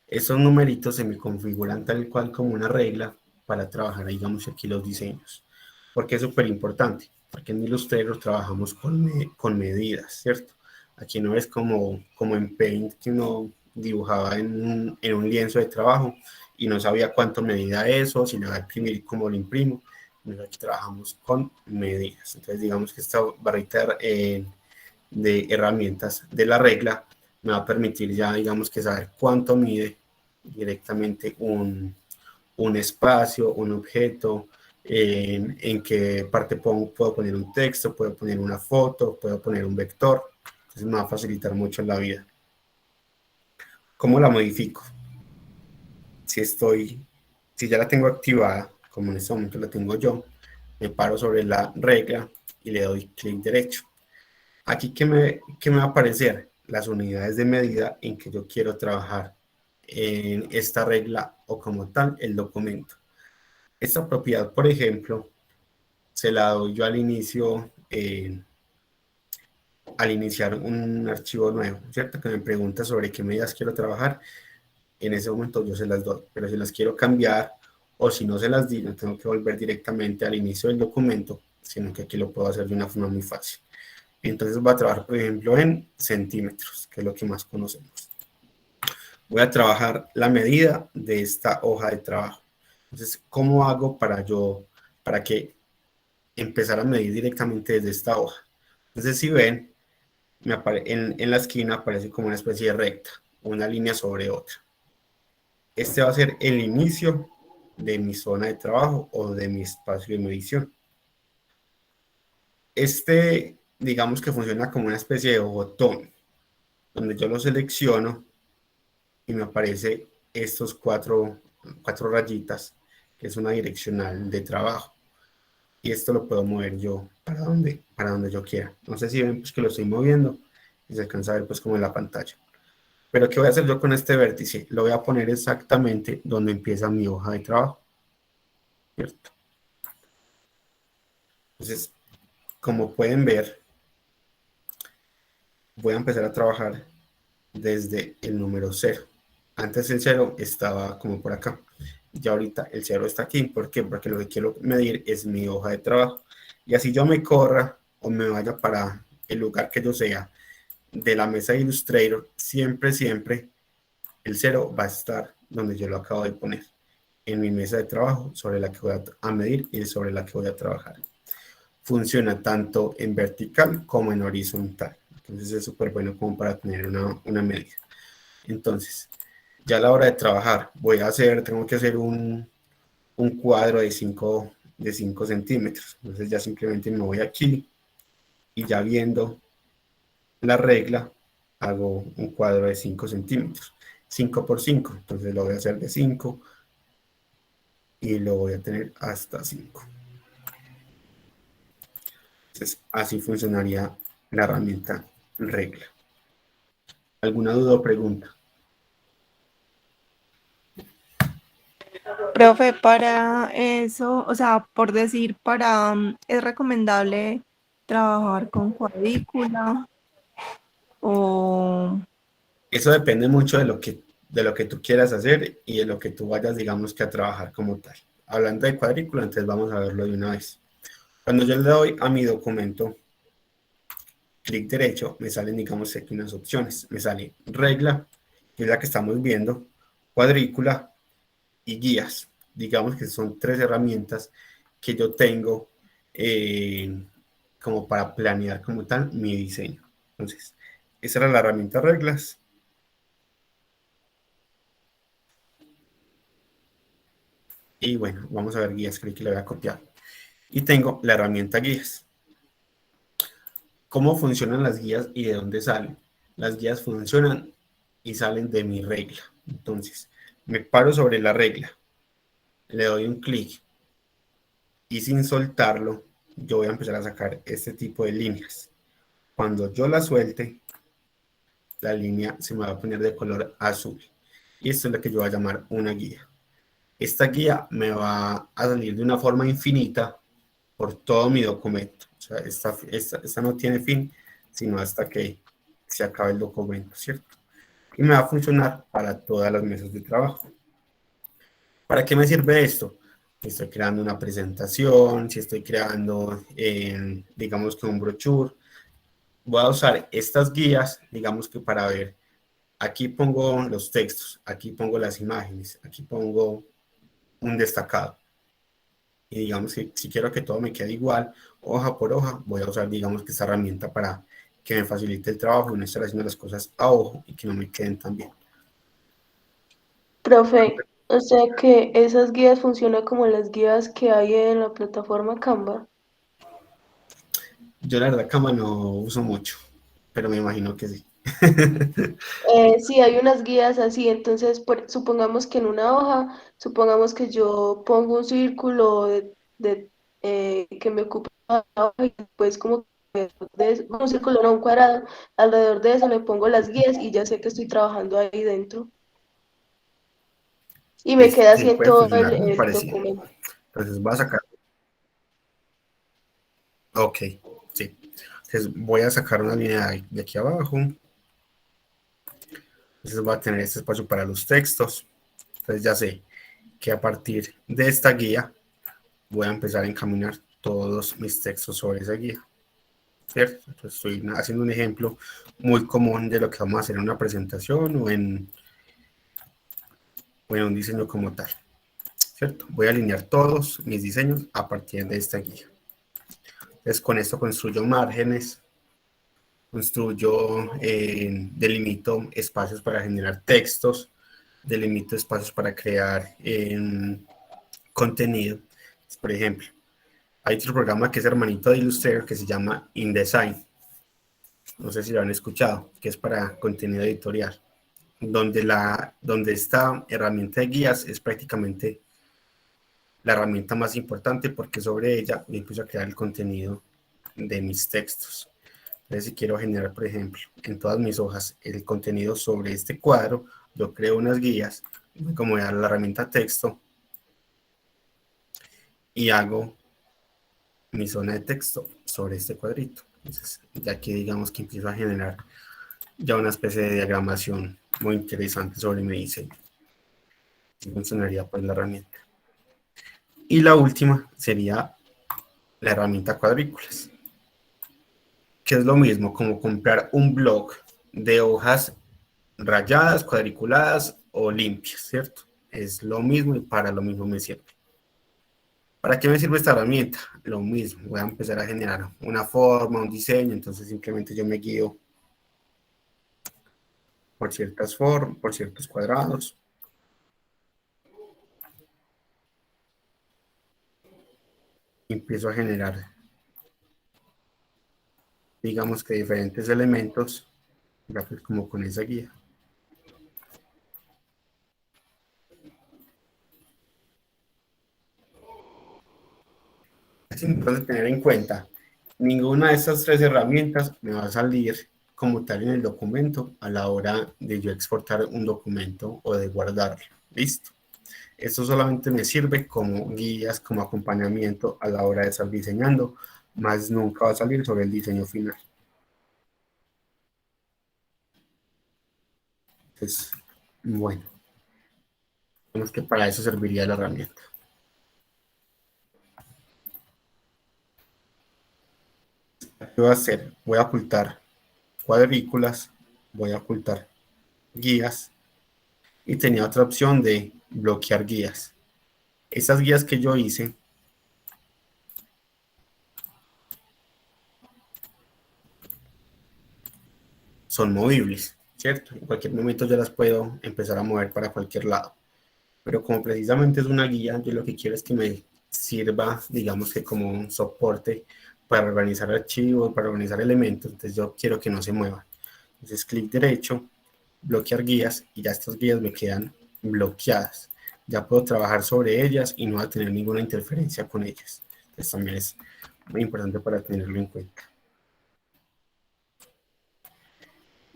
Esos numeritos se me configuran tal cual como una regla para trabajar, digamos, aquí los diseños. Porque es súper importante, porque en Illustrator trabajamos con medidas, ¿cierto? Aquí no es como en Paint que uno dibujaba en un lienzo de trabajo y no sabía cuánto medía eso, si le va a imprimir, cómo lo imprimo. Nosotros aquí trabajamos con medidas. Entonces, digamos que esta barrita de herramientas de la regla me va a permitir ya, digamos que saber cuánto mide directamente un espacio, un objeto, en qué parte puedo poner un texto, puedo poner una foto, puedo poner un vector. Entonces me va a facilitar mucho la vida. ¿Cómo la modifico? Si ya la tengo activada, como en este momento la tengo yo, me paro sobre la regla y le doy clic derecho. Aquí, ¿qué me va a aparecer? Las unidades de medida en que yo quiero trabajar en esta regla o como tal el documento. Esta propiedad, por ejemplo, se la doy yo al inicio, al iniciar un archivo nuevo, ¿cierto? Que me pregunta sobre qué medidas quiero trabajar. En ese momento yo se las doy, pero si las quiero cambiar o si no se las di, no tengo que volver directamente al inicio del documento, sino que aquí lo puedo hacer de una forma muy fácil. Entonces voy a trabajar, por ejemplo, en centímetros, que es lo que más conocemos. Voy a trabajar la medida de esta hoja de trabajo. Entonces, ¿cómo hago para que empezar a medir directamente desde esta hoja? Entonces, si ven, en la esquina aparece como una especie de recta, una línea sobre otra. Este va a ser el inicio de mi zona de trabajo o de mi espacio de medición. Digamos que funciona como una especie de botón, donde yo lo selecciono y me aparece estos cuatro rayitas, que es una direccional de trabajo. Y esto lo puedo mover yo para donde yo quiera. No sé si ven pues, que lo estoy moviendo y se alcanza a ver pues como en la pantalla. Pero ¿qué voy a hacer yo con este vértice? Lo voy a poner exactamente donde empieza mi hoja de trabajo, ¿cierto? Entonces, como pueden ver, voy a empezar a trabajar desde el número 0. Antes el 0 estaba como por acá. Ya ahorita el 0 está aquí. ¿Por qué? Porque lo que quiero medir es mi hoja de trabajo. Y así yo me corra o me vaya para el lugar que yo sea de la mesa de Illustrator, siempre el 0 va a estar donde yo lo acabo de poner, en mi mesa de trabajo sobre la que voy a medir y sobre la que voy a trabajar. Funciona tanto en vertical como en horizontal. Entonces es súper bueno como para tener una medida. Entonces, ya a la hora de trabajar, tengo que hacer un cuadro de 5 centímetros. Entonces ya simplemente me voy aquí y ya viendo la regla, hago un cuadro de 5 centímetros. 5 por 5. Entonces lo voy a hacer de 5 y lo voy a tener hasta 5. Entonces así funcionaría la herramienta regla. ¿Alguna duda o pregunta? Profe, para eso, o sea, por decir, ¿es recomendable trabajar con cuadrícula o Eso depende mucho de lo que tú quieras hacer y de lo que tú vayas, digamos, que a trabajar como tal. Hablando de cuadrícula, entonces vamos a verlo de una vez. Cuando yo le doy a mi documento clic derecho, me salen, digamos, aquí unas opciones. Me sale regla, que es la que estamos viendo, cuadrícula y guías. Digamos que son 3 herramientas que yo tengo como para planear como tal mi diseño. Entonces, esa era la herramienta reglas. Y bueno, vamos a ver guías, creo que le voy a copiar. Y tengo la herramienta guías. ¿Cómo funcionan las guías y de dónde salen? Las guías funcionan y salen de mi regla. Entonces, me paro sobre la regla, le doy un clic y sin soltarlo, yo voy a empezar a sacar este tipo de líneas. Cuando yo la suelte, la línea se me va a poner de color azul. Y esto es lo que yo voy a llamar una guía. Esta guía me va a salir de una forma infinita por todo mi documento. O sea, esta no tiene fin, sino hasta que se acabe el documento, ¿cierto? Y me va a funcionar para todas las mesas de trabajo. ¿Para qué me sirve esto? Si estoy creando una presentación, si estoy creando, digamos que un brochure, voy a usar estas guías, digamos que para ver, aquí pongo los textos, aquí pongo las imágenes, aquí pongo un destacado. Y digamos que si quiero que todo me quede igual, hoja por hoja, voy a usar, digamos que esta herramienta para que me facilite el trabajo y no estar haciendo las cosas a ojo y que no me queden tan bien. Profe, o sea que esas guías funcionan como las guías que hay en la plataforma Canva. Yo la verdad Canva no uso mucho, pero me imagino que sí. Sí, hay unas guías así, entonces supongamos que en una hoja, supongamos que yo pongo un círculo que me ocupa la hoja y después como que un círculo, no un cuadrado, alrededor de eso le pongo las guías y ya sé que estoy trabajando ahí dentro. Y me queda así Sí, en puede todo funcionar muy el parecido. documento. Entonces voy a sacar, ok, sí. Entonces voy a sacar una línea de aquí abajo. Entonces voy a tener este espacio para los textos. Entonces ya sé que a partir de esta guía voy a empezar a encaminar todos mis textos sobre esa guía. ¿cierto? Entonces estoy haciendo un ejemplo muy común de lo que vamos a hacer en una presentación o en un diseño como tal, ¿cierto? Voy a alinear todos mis diseños a partir de esta guía. Entonces con esto construyo márgenes, delimito espacios para generar textos, delimito espacios para crear contenido. Por ejemplo, hay otro programa que es hermanito de Illustrator que se llama InDesign. No sé si lo han escuchado, que es para contenido editorial, donde esta herramienta de guías es prácticamente la herramienta más importante porque sobre ella yo empiezo a crear el contenido de mis textos. Entonces, si quiero generar, por ejemplo, en todas mis hojas el contenido sobre este cuadro, yo creo unas guías, como voy a la herramienta texto y hago mi zona de texto sobre este cuadrito. Entonces, ya aquí digamos que empiezo a generar ya una especie de diagramación muy interesante sobre mi diseño. Así funcionaría pues la herramienta. Y la última sería la herramienta cuadrículas, que es lo mismo como comprar un blog de hojas rayadas, cuadriculadas o limpias, ¿cierto? Es lo mismo y para lo mismo me sirve. ¿Para qué me sirve esta herramienta? Lo mismo, voy a empezar a generar una forma, un diseño, entonces simplemente yo me guío por ciertas formas, por ciertos cuadrados. Y empiezo a generar, digamos que diferentes elementos, como con esa guía. Es importante tener en cuenta, ninguna de estas tres herramientas me va a salir como tal en el documento a la hora de yo exportar un documento o de guardarlo. Listo. Esto solamente me sirve como guías, como acompañamiento a la hora de estar diseñando, más nunca va a salir sobre el diseño final. Entonces, bueno, vemos que para eso serviría la herramienta. ¿Qué voy a hacer? Voy a ocultar cuadrículas, voy a ocultar guías y tenía otra opción de bloquear guías. Esas guías que yo hice son movibles, ¿cierto? En cualquier momento yo las puedo empezar a mover para cualquier lado. Pero como precisamente es una guía, yo lo que quiero es que me sirva, digamos que como un soporte para organizar archivos, para organizar elementos. Entonces yo quiero que no se muevan. Entonces clic derecho, bloquear guías y ya estas guías me quedan bloqueadas. Ya puedo trabajar sobre ellas y no va a tener ninguna interferencia con ellas. Entonces también es muy importante para tenerlo en cuenta.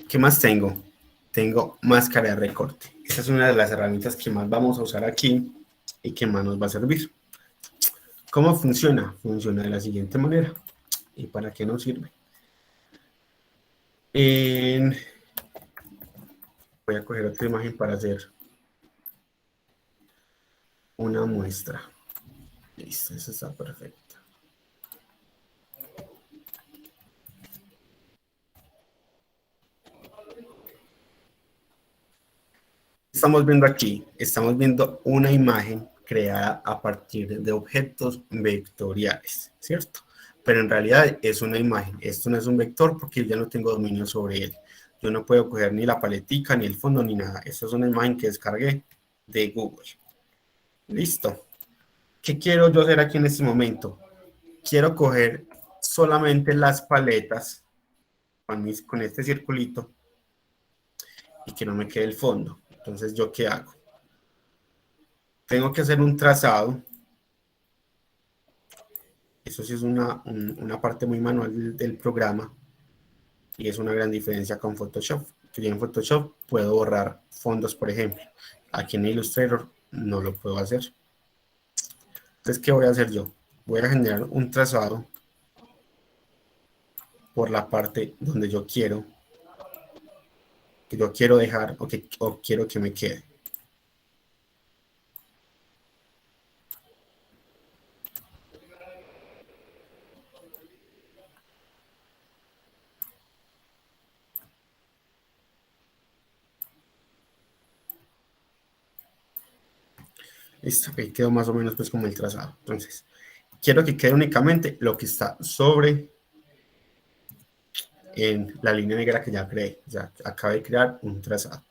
¿Qué más tengo? Tengo máscara de recorte. Esta es una de las herramientas que más vamos a usar aquí y que más nos va a servir. ¿Cómo funciona? Funciona de la siguiente manera. ¿Y para qué nos sirve? Voy a coger otra imagen para hacer una muestra. Listo, esa está perfecta. Estamos viendo aquí, estamos viendo una imagen creada a partir de objetos vectoriales, ¿cierto? Pero en realidad es una imagen, esto no es un vector porque ya no tengo dominio sobre él. Yo no puedo coger ni la paletica, ni el fondo, ni nada. Esto es una imagen que descargué de Google. Listo. ¿Qué quiero yo hacer aquí en este momento? Quiero coger solamente las paletas con este circulito y que no me quede el fondo. Entonces, ¿yo qué hago? Tengo que hacer un trazado. Eso sí es una parte muy manual del programa y es una gran diferencia con Photoshop. Que yo en Photoshop puedo borrar fondos, por ejemplo. Aquí en Illustrator no lo puedo hacer. Entonces, ¿qué voy a hacer yo? Voy a generar un trazado por la parte donde yo quiero dejar o quiero que me quede. Listo, ahí quedó más o menos pues como el trazado. Entonces, quiero que quede únicamente lo que está sobre en la línea negra que ya creé. Ya acabé de crear un trazado.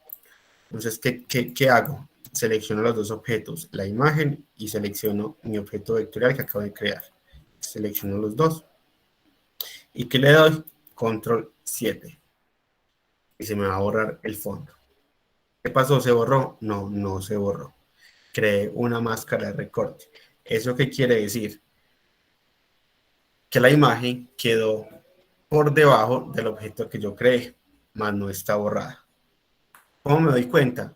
Entonces, ¿qué hago? Selecciono los dos objetos, la imagen, y selecciono mi objeto vectorial que acabo de crear. Selecciono los dos. ¿Y qué le doy? Control 7. Y se me va a borrar el fondo. ¿Qué pasó? ¿Se borró? No, no se borró. Creé una máscara de recorte. ¿Eso qué quiere decir? Que la imagen quedó por debajo del objeto que yo creé, más no está borrada. ¿Cómo me doy cuenta?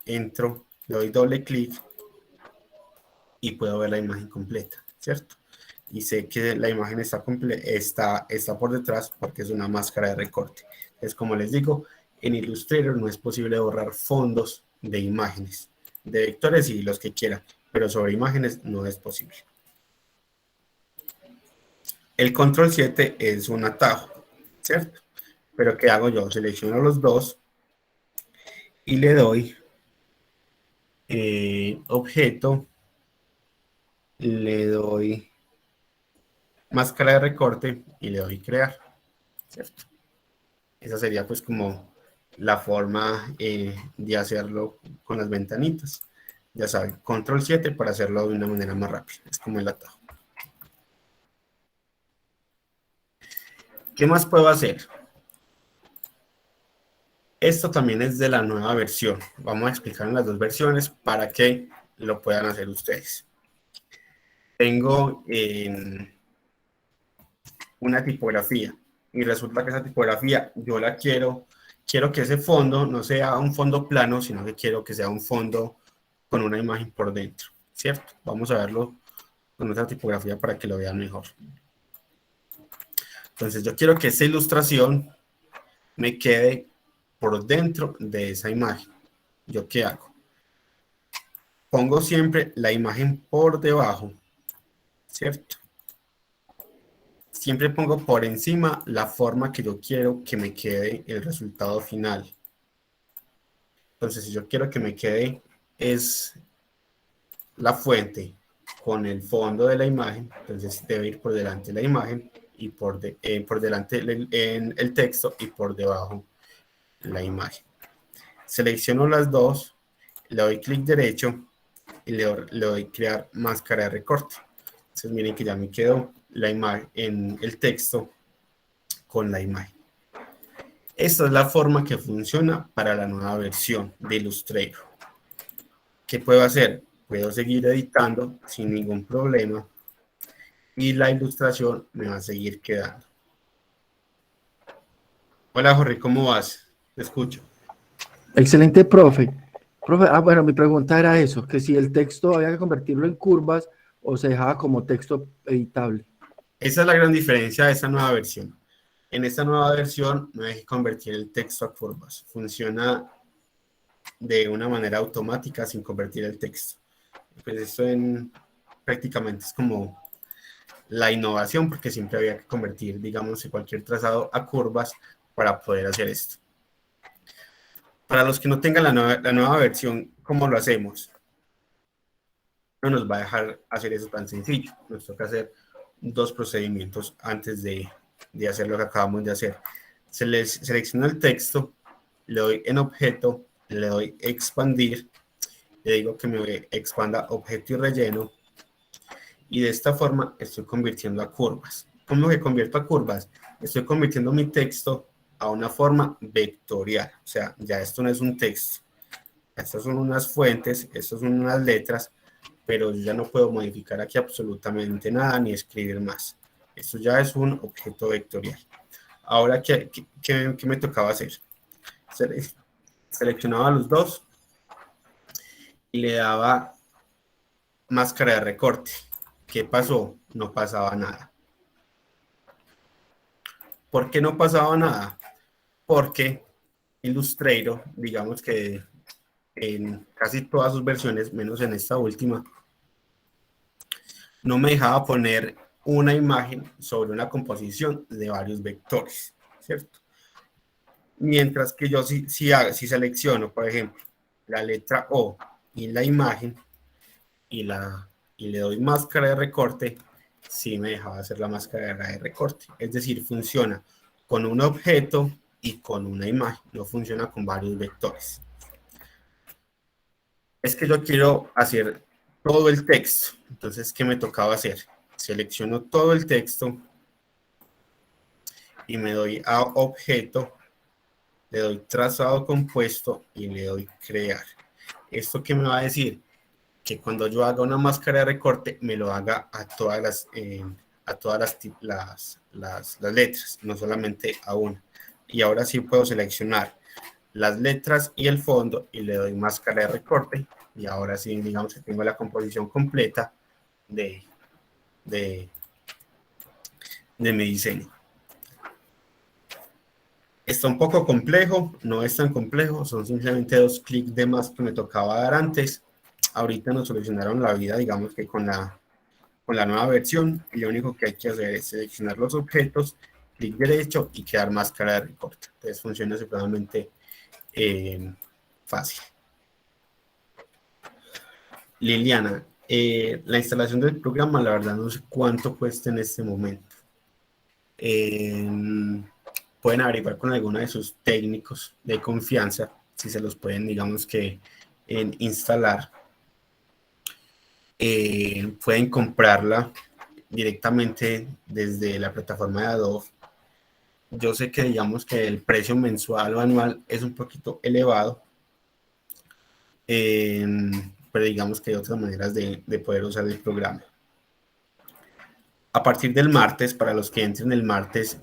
Entro, le doy doble clic y puedo ver la imagen completa, ¿cierto? Y sé que la imagen está por detrás porque es una máscara de recorte. Es como les digo, en Illustrator no es posible borrar fondos de imágenes, de vectores y los que quieran, pero sobre imágenes no es posible. El control 7 es un atajo, ¿cierto? Pero ¿qué hago yo? Selecciono los dos y le doy objeto, le doy máscara de recorte y le doy crear, ¿cierto? Esa sería pues como la forma de hacerlo con las ventanitas. Ya saben, control 7 para hacerlo de una manera más rápida. Es como el atajo. ¿Qué más puedo hacer? Esto también es de la nueva versión. Vamos a explicar en las dos versiones para que lo puedan hacer ustedes. Tengo una tipografía y resulta que esa tipografía yo la quiero que ese fondo no sea un fondo plano, sino que quiero que sea un fondo con una imagen por dentro, ¿cierto? Vamos a verlo con otra tipografía para que lo vean mejor. Entonces yo quiero que esa ilustración me quede por dentro de esa imagen. ¿Yo qué hago? Pongo siempre la imagen por debajo, ¿cierto? Siempre pongo por encima la forma que yo quiero que me quede el resultado final. Entonces, si yo quiero que me quede es la fuente con el fondo de la imagen, entonces debe ir por delante de la imagen y por delante en el texto y por debajo la imagen. Selecciono las dos, le doy clic derecho y le doy crear máscara de recorte. Entonces miren que ya me quedó la imagen en el texto con la imagen. Esta es la forma que funciona para la nueva versión de Illustrator. ¿Qué puedo hacer? Puedo seguir editando sin ningún problema y la ilustración me va a seguir quedando. Hola Jorge, ¿cómo vas? Te escucho. Excelente, profe. Profe, bueno, mi pregunta era eso, que si el texto había que convertirlo en curvas o se dejaba como texto editable. Esa es la gran diferencia de esta nueva versión. En esta nueva versión no hay que convertir el texto a curvas. Funciona de una manera automática sin convertir el texto. Pues esto prácticamente es como la innovación, porque siempre había que convertir, digamos, cualquier trazado a curvas para poder hacer esto. Para los que no tengan la nueva versión, ¿cómo lo hacemos? No nos va a dejar hacer eso tan sencillo. Nos toca hacer dos procedimientos antes de hacer lo que acabamos de hacer. Selecciono el texto, le doy en objeto, le doy expandir, le digo que me expanda objeto y relleno, y de esta forma estoy convirtiendo a curvas. ¿Cómo que convierto a curvas? Estoy convirtiendo mi texto a una forma vectorial. O sea, ya esto no es un texto. Estas son unas fuentes, estas son unas letras, pero yo ya no puedo modificar aquí absolutamente nada ni escribir más. Esto ya es un objeto vectorial. Ahora, ¿qué me tocaba hacer? Seleccionaba los dos y le daba máscara de recorte. ¿Qué pasó? No pasaba nada. ¿Por qué no pasaba nada? Porque Illustrator, digamos que en casi todas sus versiones, menos en esta última, no me dejaba poner una imagen sobre una composición de varios vectores, ¿cierto? Mientras que yo si selecciono, por ejemplo, la letra O y la imagen, y le doy máscara de recorte, sí me dejaba hacer la máscara de recorte. Es decir, funciona con un objeto y con una imagen, no funciona con varios vectores. Es que yo quiero hacer todo el texto, entonces, ¿qué me tocaba hacer? Selecciono todo el texto y me doy a objeto, le doy trazado compuesto y le doy crear. ¿Esto qué me va a decir? Que cuando yo haga una máscara de recorte, me lo haga a todas las letras, no solamente a una. Y ahora sí puedo seleccionar las letras y el fondo y le doy máscara de recorte. Y ahora sí, digamos que tengo la composición completa de mi diseño. Está un poco complejo, no es tan complejo, son simplemente 2 clics de más que me tocaba dar antes. Ahorita nos solucionaron la vida, digamos que con la nueva versión, y lo único que hay que hacer es seleccionar los objetos, clic derecho y crear máscara de recorte. Entonces funciona supremamente fácil. Liliana, la instalación del programa, la verdad no sé cuánto cuesta en este momento. Pueden averiguar con alguno de sus técnicos de confianza si se los pueden, digamos que, instalar. Pueden comprarla directamente desde la plataforma de Adobe. Yo sé que, digamos que el precio mensual o anual es un poquito elevado, pero digamos que hay otras maneras de poder usar el programa. A partir del martes, para los que entren el martes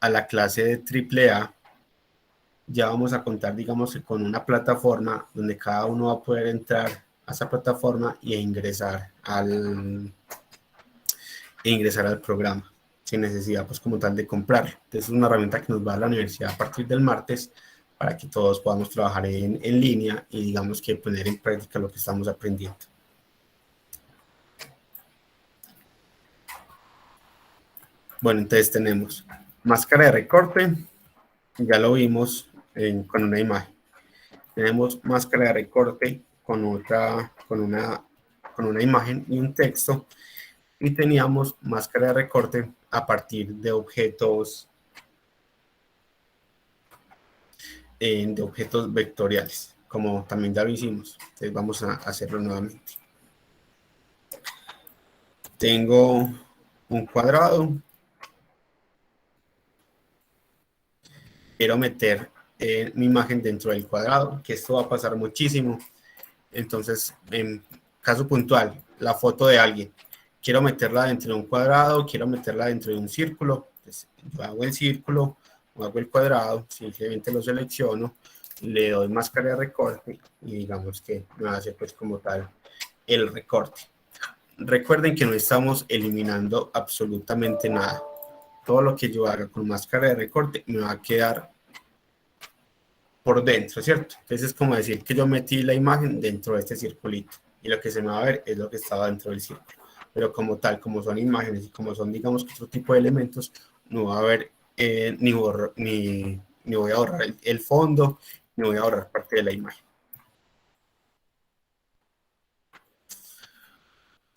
a la clase de AAA, ya vamos a contar, digamos, con una plataforma donde cada uno va a poder entrar a esa plataforma e ingresar al programa sin necesidad, pues, como tal de comprarlo. Entonces es una herramienta que nos va a la universidad a partir del martes para que todos podamos trabajar en línea y, digamos, que poner en práctica lo que estamos aprendiendo. Bueno, entonces tenemos máscara de recorte, ya lo vimos con una imagen. Tenemos máscara de recorte con una imagen y un texto, y teníamos máscara de recorte a partir de objetos vectoriales, como también ya lo hicimos. Entonces vamos a hacerlo nuevamente. Tengo un cuadrado, quiero meter mi imagen dentro del cuadrado, que esto va a pasar muchísimo. Entonces, en caso puntual, la foto de alguien, quiero meterla dentro de un cuadrado, quiero meterla dentro de un círculo. Entonces, yo hago el círculo, hago el cuadrado, simplemente lo selecciono, le doy máscara de recorte y digamos que me hace, pues, como tal el recorte. Recuerden que no estamos eliminando absolutamente nada. Todo lo que yo haga con máscara de recorte me va a quedar por dentro, ¿cierto? Entonces es como decir que yo metí la imagen dentro de este circulito y lo que se me va a ver es lo que estaba dentro del círculo. Pero como tal, como son imágenes y como son, digamos, otro tipo de elementos, no va a haber ni voy a borrar el fondo, ni voy a borrar parte de la imagen.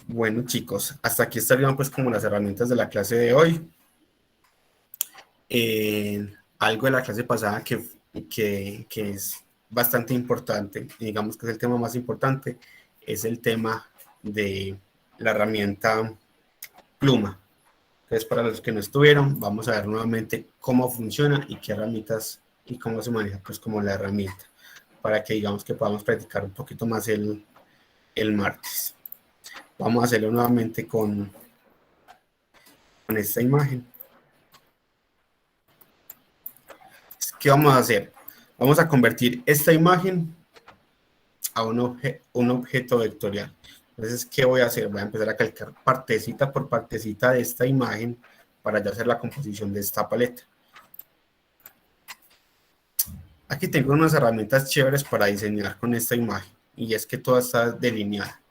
Bueno, chicos, hasta aquí estarían, pues, como las herramientas de la clase de hoy. Algo de la clase pasada que es bastante importante, y digamos que es el tema más importante, es el tema de la herramienta Pluma. Entonces, para los que no estuvieron, vamos a ver nuevamente cómo funciona y qué herramientas y cómo se maneja, pues, como la herramienta, para que, digamos, que podamos practicar un poquito más el martes. Vamos a hacerlo nuevamente con esta imagen. ¿Qué vamos a hacer? Vamos a convertir esta imagen a un objeto vectorial. Entonces, ¿qué voy a hacer? Voy a empezar a calcar partecita por partecita de esta imagen para ya hacer la composición de esta paleta. Aquí tengo unas herramientas chéveres para diseñar con esta imagen, y es que toda está delineada.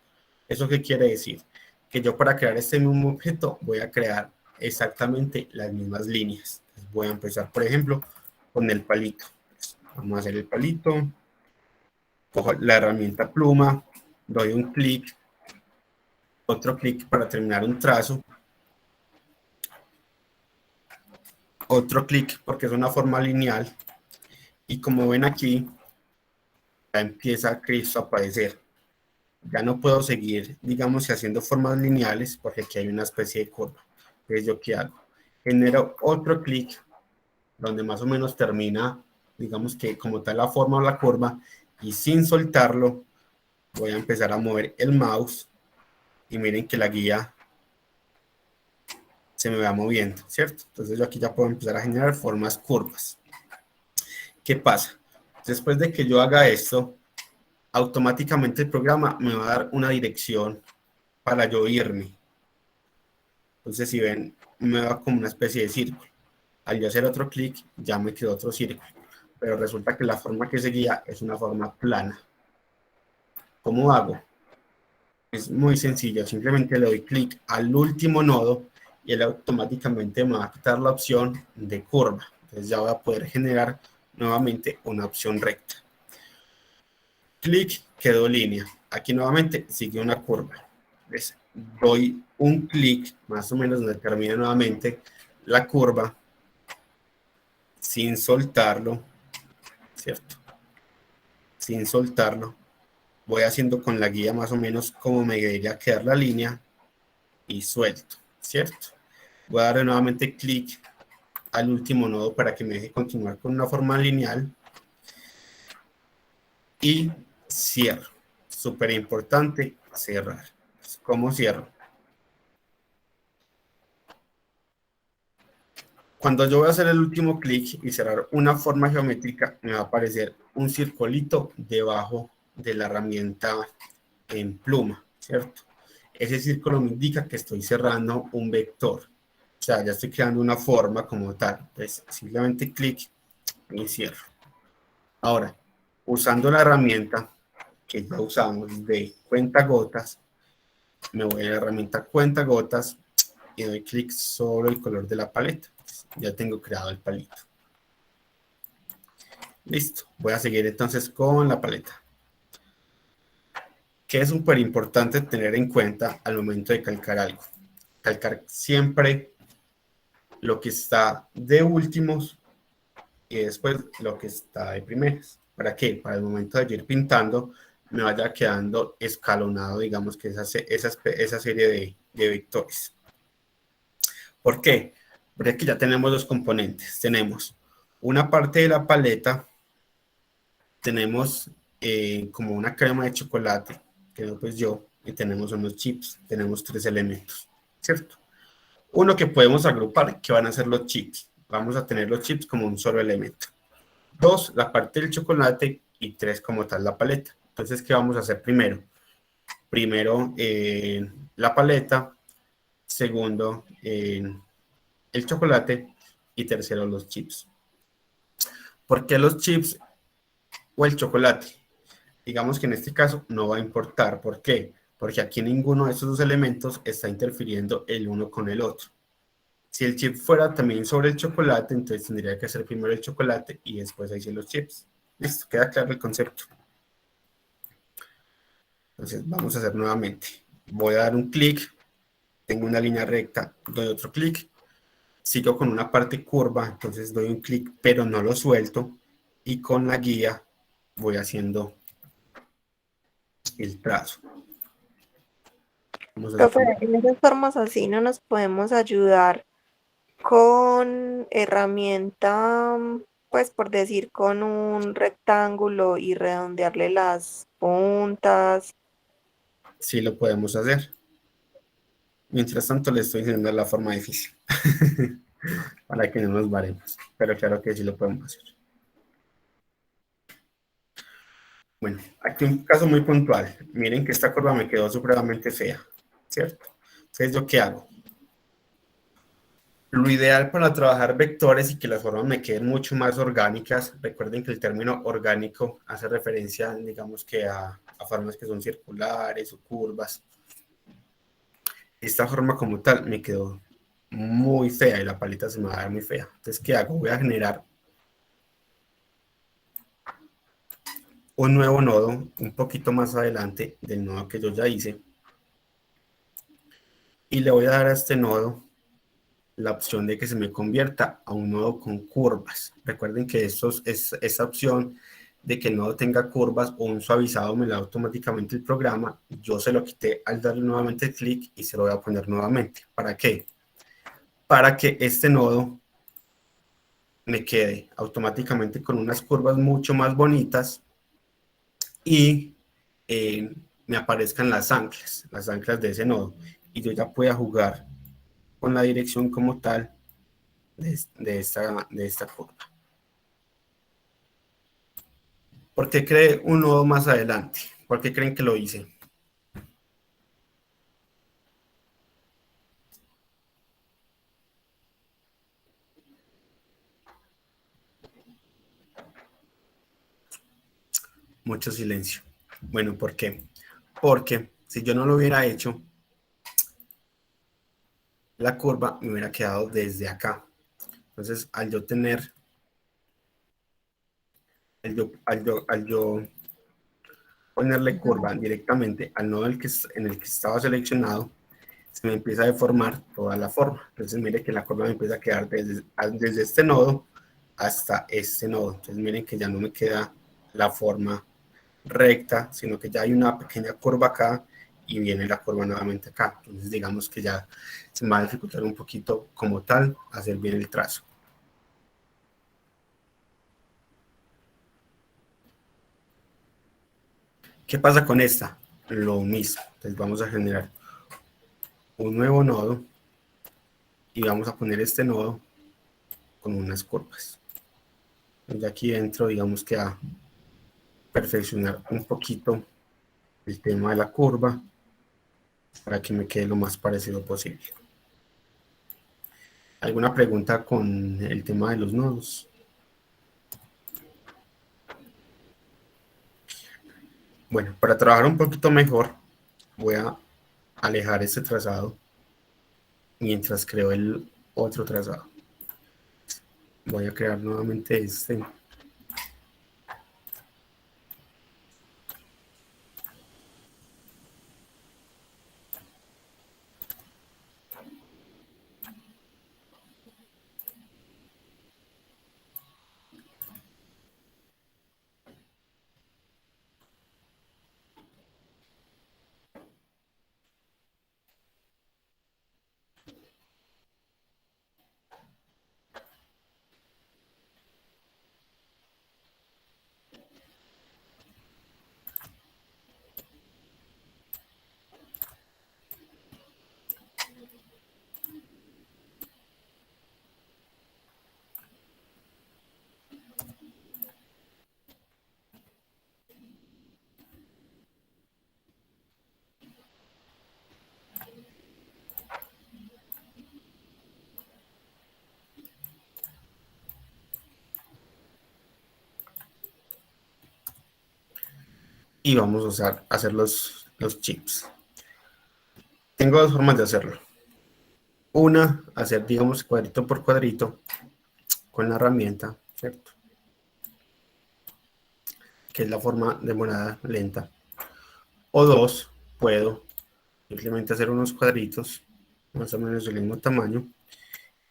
¿Eso qué quiere decir? Que yo, para crear este mismo objeto, voy a crear exactamente las mismas líneas. Entonces, voy a empezar, por ejemplo, con el palito. Vamos a hacer el palito. cojo la herramienta pluma, doy un clic, otro clic para terminar un trazo, otro clic porque es una forma lineal, y como ven aquí, ya empieza Cristo a aparecer. Ya no puedo seguir, digamos, haciendo formas lineales porque aquí hay una especie de curva. Entonces, ¿yo qué hago? Genero otro clic donde más o menos termina, digamos que como tal la forma o la curva, y sin soltarlo voy a empezar a mover el mouse y miren que la guía se me va moviendo, ¿cierto? Entonces yo aquí ya puedo empezar a generar formas curvas. ¿Qué pasa? Después de que yo haga esto, automáticamente el programa me va a dar una dirección para yo irme. Entonces, si ven, me va como una especie de círculo. Al yo hacer otro clic, ya me quedó otro círculo. Pero resulta que la forma que seguía es una forma plana. ¿Cómo hago? Es muy sencillo. Simplemente le doy clic al último nodo y él automáticamente me va a quitar la opción de curva. Entonces ya voy a poder generar nuevamente una opción recta. Clic, quedó línea. Aquí nuevamente sigue una curva. ¿Ves? Doy un clic, más o menos donde termina nuevamente la curva, sin soltarlo, ¿cierto? Sin soltarlo. Voy haciendo con la guía más o menos como me debería quedar la línea y suelto, ¿cierto? Voy a dar nuevamente clic al último nodo para que me deje continuar con una forma lineal y cierro. Súper importante cerrar. ¿Cómo cierro? Cuando yo voy a hacer el último clic y cerrar una forma geométrica, me va a aparecer un circulito debajo de la herramienta en pluma, ¿cierto? Ese círculo me indica que estoy cerrando un vector. O sea, ya estoy creando una forma como tal. Entonces, simplemente clic y cierro. Ahora, usando la herramienta que ya usamos de cuentagotas, me voy a la herramienta cuentagotas y doy clic sobre el color de la paleta. Ya tengo creado el palito. Listo. Voy a seguir entonces con la paleta. Que es súper importante tener en cuenta al momento de calcar algo. Calcar siempre lo que está de últimos y después lo que está de primeros. ¿Para qué? Para el momento de ir pintando me vaya quedando escalonado, digamos que esa serie de vectores. ¿Por qué? Porque aquí ya tenemos dos componentes. Tenemos una parte de la paleta, tenemos como una crema de chocolate, que pues yo, y tenemos unos chips, tenemos tres elementos, ¿cierto? Uno que podemos agrupar, que van a ser los chips. Vamos a tener los chips como un solo elemento. Dos, la parte del chocolate, y tres, como tal, la paleta. Entonces, ¿qué vamos a hacer primero? Primero, la paleta. Segundo, el chocolate. Y tercero, los chips. ¿Por qué los chips o el chocolate? Digamos que en este caso no va a importar. ¿Por qué? Porque aquí ninguno de esos dos elementos está interfiriendo el uno con el otro. Si el chip fuera también sobre el chocolate, entonces tendría que hacer primero el chocolate y después ahí sí los chips. Listo, queda claro el concepto. Entonces vamos a hacer nuevamente. Voy a dar un clic, tengo una línea recta, doy otro clic, sigo con una parte curva, entonces doy un clic, pero no lo suelto, y con la guía voy haciendo el trazo. Vamos a Profe, hacer- en esas formas así no nos podemos ayudar con herramienta, pues por decir, con un rectángulo y redondearle las puntas. Sí lo podemos hacer. Mientras tanto le estoy enseñando la forma difícil, para que no nos varemos, pero claro que sí lo podemos hacer. Bueno, aquí un caso muy puntual. Miren que esta curva me quedó supremamente fea, ¿cierto? Entonces, ¿yo qué hago? Lo ideal para trabajar vectores y que las formas me queden mucho más orgánicas, recuerden que el término orgánico hace referencia, digamos que a formas que son circulares o curvas. Esta forma como tal me quedó muy fea y la paleta se me va a ver muy fea. Entonces, ¿qué hago? Voy a generar un nuevo nodo un poquito más adelante del nodo que yo ya hice y le voy a dar a este nodo la opción de que se me convierta a un nodo con curvas. Recuerden que esta opción de que el nodo tenga curvas o un suavizado me la da automáticamente el programa. Yo se lo quité al darle nuevamente clic y se lo voy a poner nuevamente. ¿Para qué? Para que este nodo me quede automáticamente con unas curvas mucho más bonitas y me aparezcan las anclas de ese nodo y yo ya pueda jugar con la dirección como tal de esta curva. ¿Por qué creé un nodo más adelante? ¿Por qué creen que lo hice? Mucho silencio. Bueno, ¿por qué? Porque si yo no lo hubiera hecho, la curva me hubiera quedado desde acá. Entonces, al yo ponerle curva directamente al nodo en el que estaba seleccionado, se me empieza a deformar toda la forma. Entonces, mire que la curva me empieza a quedar desde este nodo hasta este nodo. Entonces, miren que ya no me queda la forma recta, sino que ya hay una pequeña curva acá y viene la curva nuevamente acá. Entonces, digamos que ya se me va a dificultar un poquito como tal hacer bien el trazo. ¿Qué pasa con esta? Lo mismo. Entonces vamos a generar un nuevo nodo y vamos a poner este nodo con unas curvas. Entonces aquí dentro, digamos que a perfeccionar un poquito el tema de la curva para que me quede lo más parecido posible. ¿Alguna pregunta con el tema de los nodos? Bueno, para trabajar un poquito mejor, voy a alejar este trazado mientras creo el otro trazado. Voy a crear nuevamente este. Y vamos a hacer los chips. Tengo dos formas de hacerlo. Una, hacer, digamos, cuadrito por cuadrito con la herramienta, ¿cierto? Que es la forma demorada, lenta. O dos, puedo simplemente hacer unos cuadritos más o menos del mismo tamaño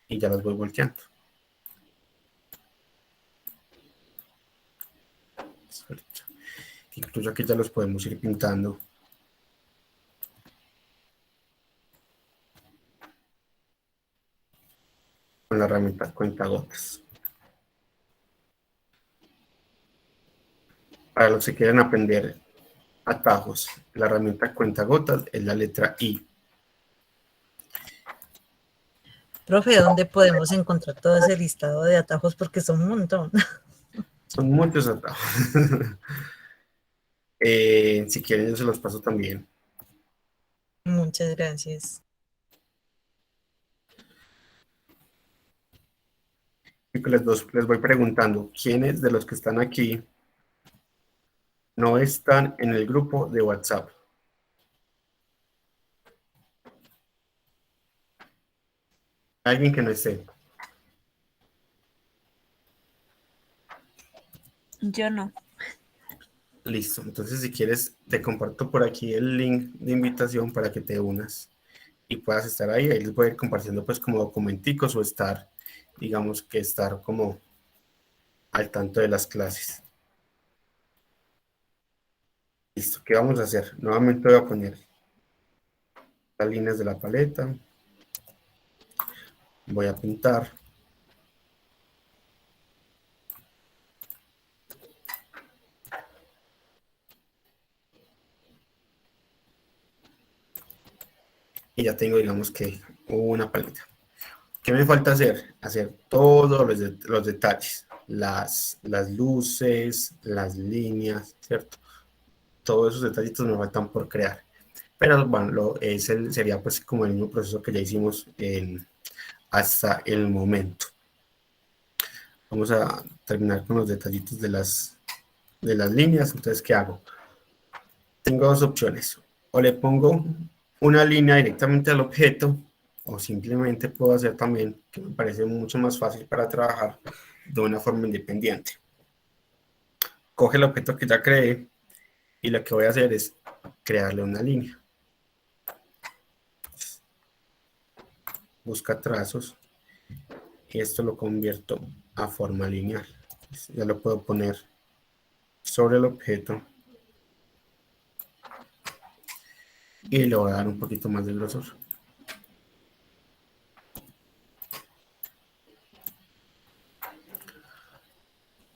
y ya los voy volteando. ¿Cierto? Incluso aquí ya los podemos ir pintando. Con la herramienta cuentagotas. Para los que quieran aprender atajos, la herramienta cuentagotas es la letra I. Profe, ¿dónde podemos encontrar todo ese listado de atajos? Porque son un montón. Son muchos atajos. Si quieren, yo se los paso también. Muchas gracias. Y les voy preguntando, ¿quiénes de los que están aquí no están en el grupo de WhatsApp? Alguien que no esté. Yo no. Listo, entonces si quieres te comparto por aquí el link de invitación para que te unas y puedas estar ahí. Ahí les voy a ir compartiendo pues como documenticos o estar, digamos que estar como al tanto de las clases. Listo, ¿qué vamos a hacer? Nuevamente voy a poner las líneas de la paleta. Voy a pintar. Y ya tengo, digamos que una paleta. ¿Qué me falta hacer? Hacer todos los detalles, las luces, las líneas, ¿cierto? Todos esos detallitos me faltan por crear. Pero bueno, sería pues como el mismo proceso que ya hicimos hasta el momento. Vamos a terminar con los detallitos de las líneas. Entonces, ¿qué hago? Tengo dos opciones. O le pongo una línea directamente al objeto, o simplemente puedo hacer también, que me parece mucho más fácil para trabajar de una forma independiente. Coge el objeto que ya creé y lo que voy a hacer es crearle una línea. Busca trazos y esto lo convierto a forma lineal. Ya lo puedo poner sobre el objeto y le voy a dar un poquito más de grosor.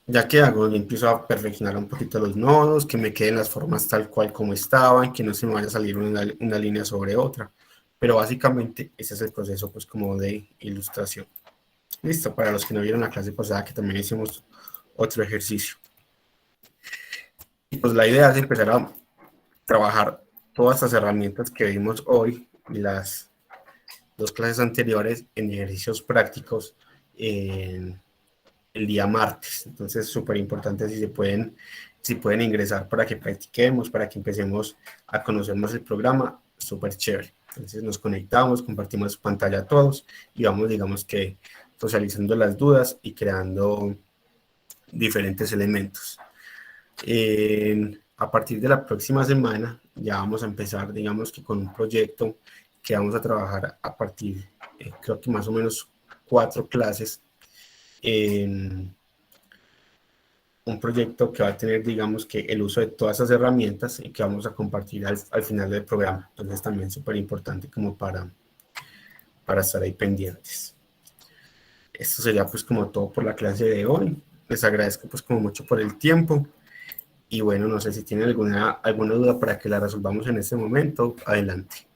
Ya que hago, empiezo a perfeccionar un poquito los nodos, que me queden las formas tal cual como estaban, que no se me vaya a salir una línea sobre otra. Pero básicamente ese es el proceso pues como de ilustración. Listo, para los que no vieron la clase pasada que también hicimos otro ejercicio. Y pues la idea es empezar a trabajar todas estas herramientas que vimos hoy, las dos clases anteriores en ejercicios prácticos el día martes. Entonces, súper importante si pueden ingresar para que practiquemos, para que empecemos a conocer más el programa, súper chévere. Entonces nos conectamos, compartimos pantalla a todos y vamos, digamos que, socializando las dudas y creando diferentes elementos. A partir de la próxima semana ya vamos a empezar, digamos que con un proyecto que vamos a trabajar a partir, creo que más o menos 4 clases, en un proyecto que va a tener, digamos que el uso de todas esas herramientas y que vamos a compartir al final del programa. Entonces también súper importante como para estar ahí pendientes. Esto sería pues como todo por la clase de hoy. Les agradezco pues como mucho por el tiempo. Y bueno, no sé si tienen alguna duda para que la resolvamos en este momento. Adelante.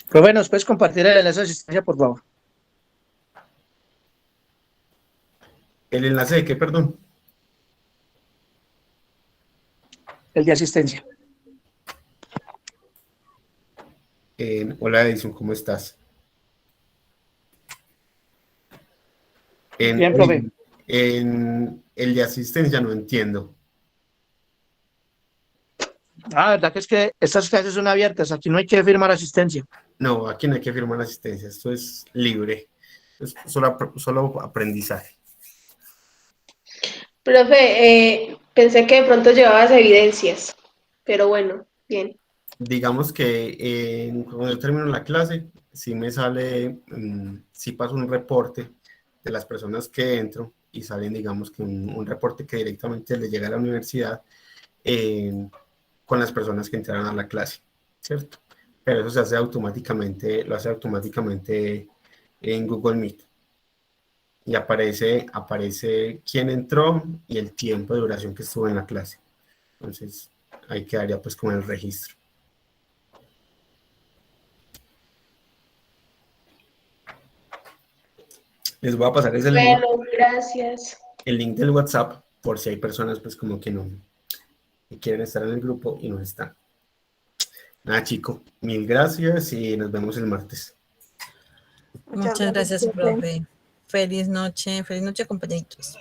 Profe, ¿nos puedes compartir el enlace de asistencia, por favor? ¿El enlace de qué, perdón? El de asistencia. Hola Edison, ¿cómo estás? Bien, profe. En el de asistencia no entiendo. ¿Verdad que es que estas clases son abiertas? Aquí no hay que firmar asistencia. No, aquí no hay que firmar asistencia, esto es libre, es solo aprendizaje. Profe, pensé que de pronto llevabas evidencias, pero bueno, bien. Digamos que cuando yo termino la clase, sí me sale, sí paso un reporte de las personas que entro y salen, digamos que un reporte que directamente le llega a la universidad con las personas que entraron a la clase, ¿cierto? Pero eso se hace automáticamente, lo hace automáticamente en Google Meet. Y aparece quién entró y el tiempo de duración que estuvo en la clase. Entonces, ahí quedaría pues con el registro. Les voy a pasar ese link, Bueno, gracias. el link del WhatsApp, por si hay personas pues como que no que quieren estar en el grupo y no están. Nada, chico, mil gracias y nos vemos el martes. Muchas gracias, profe. Feliz noche, compañeritos.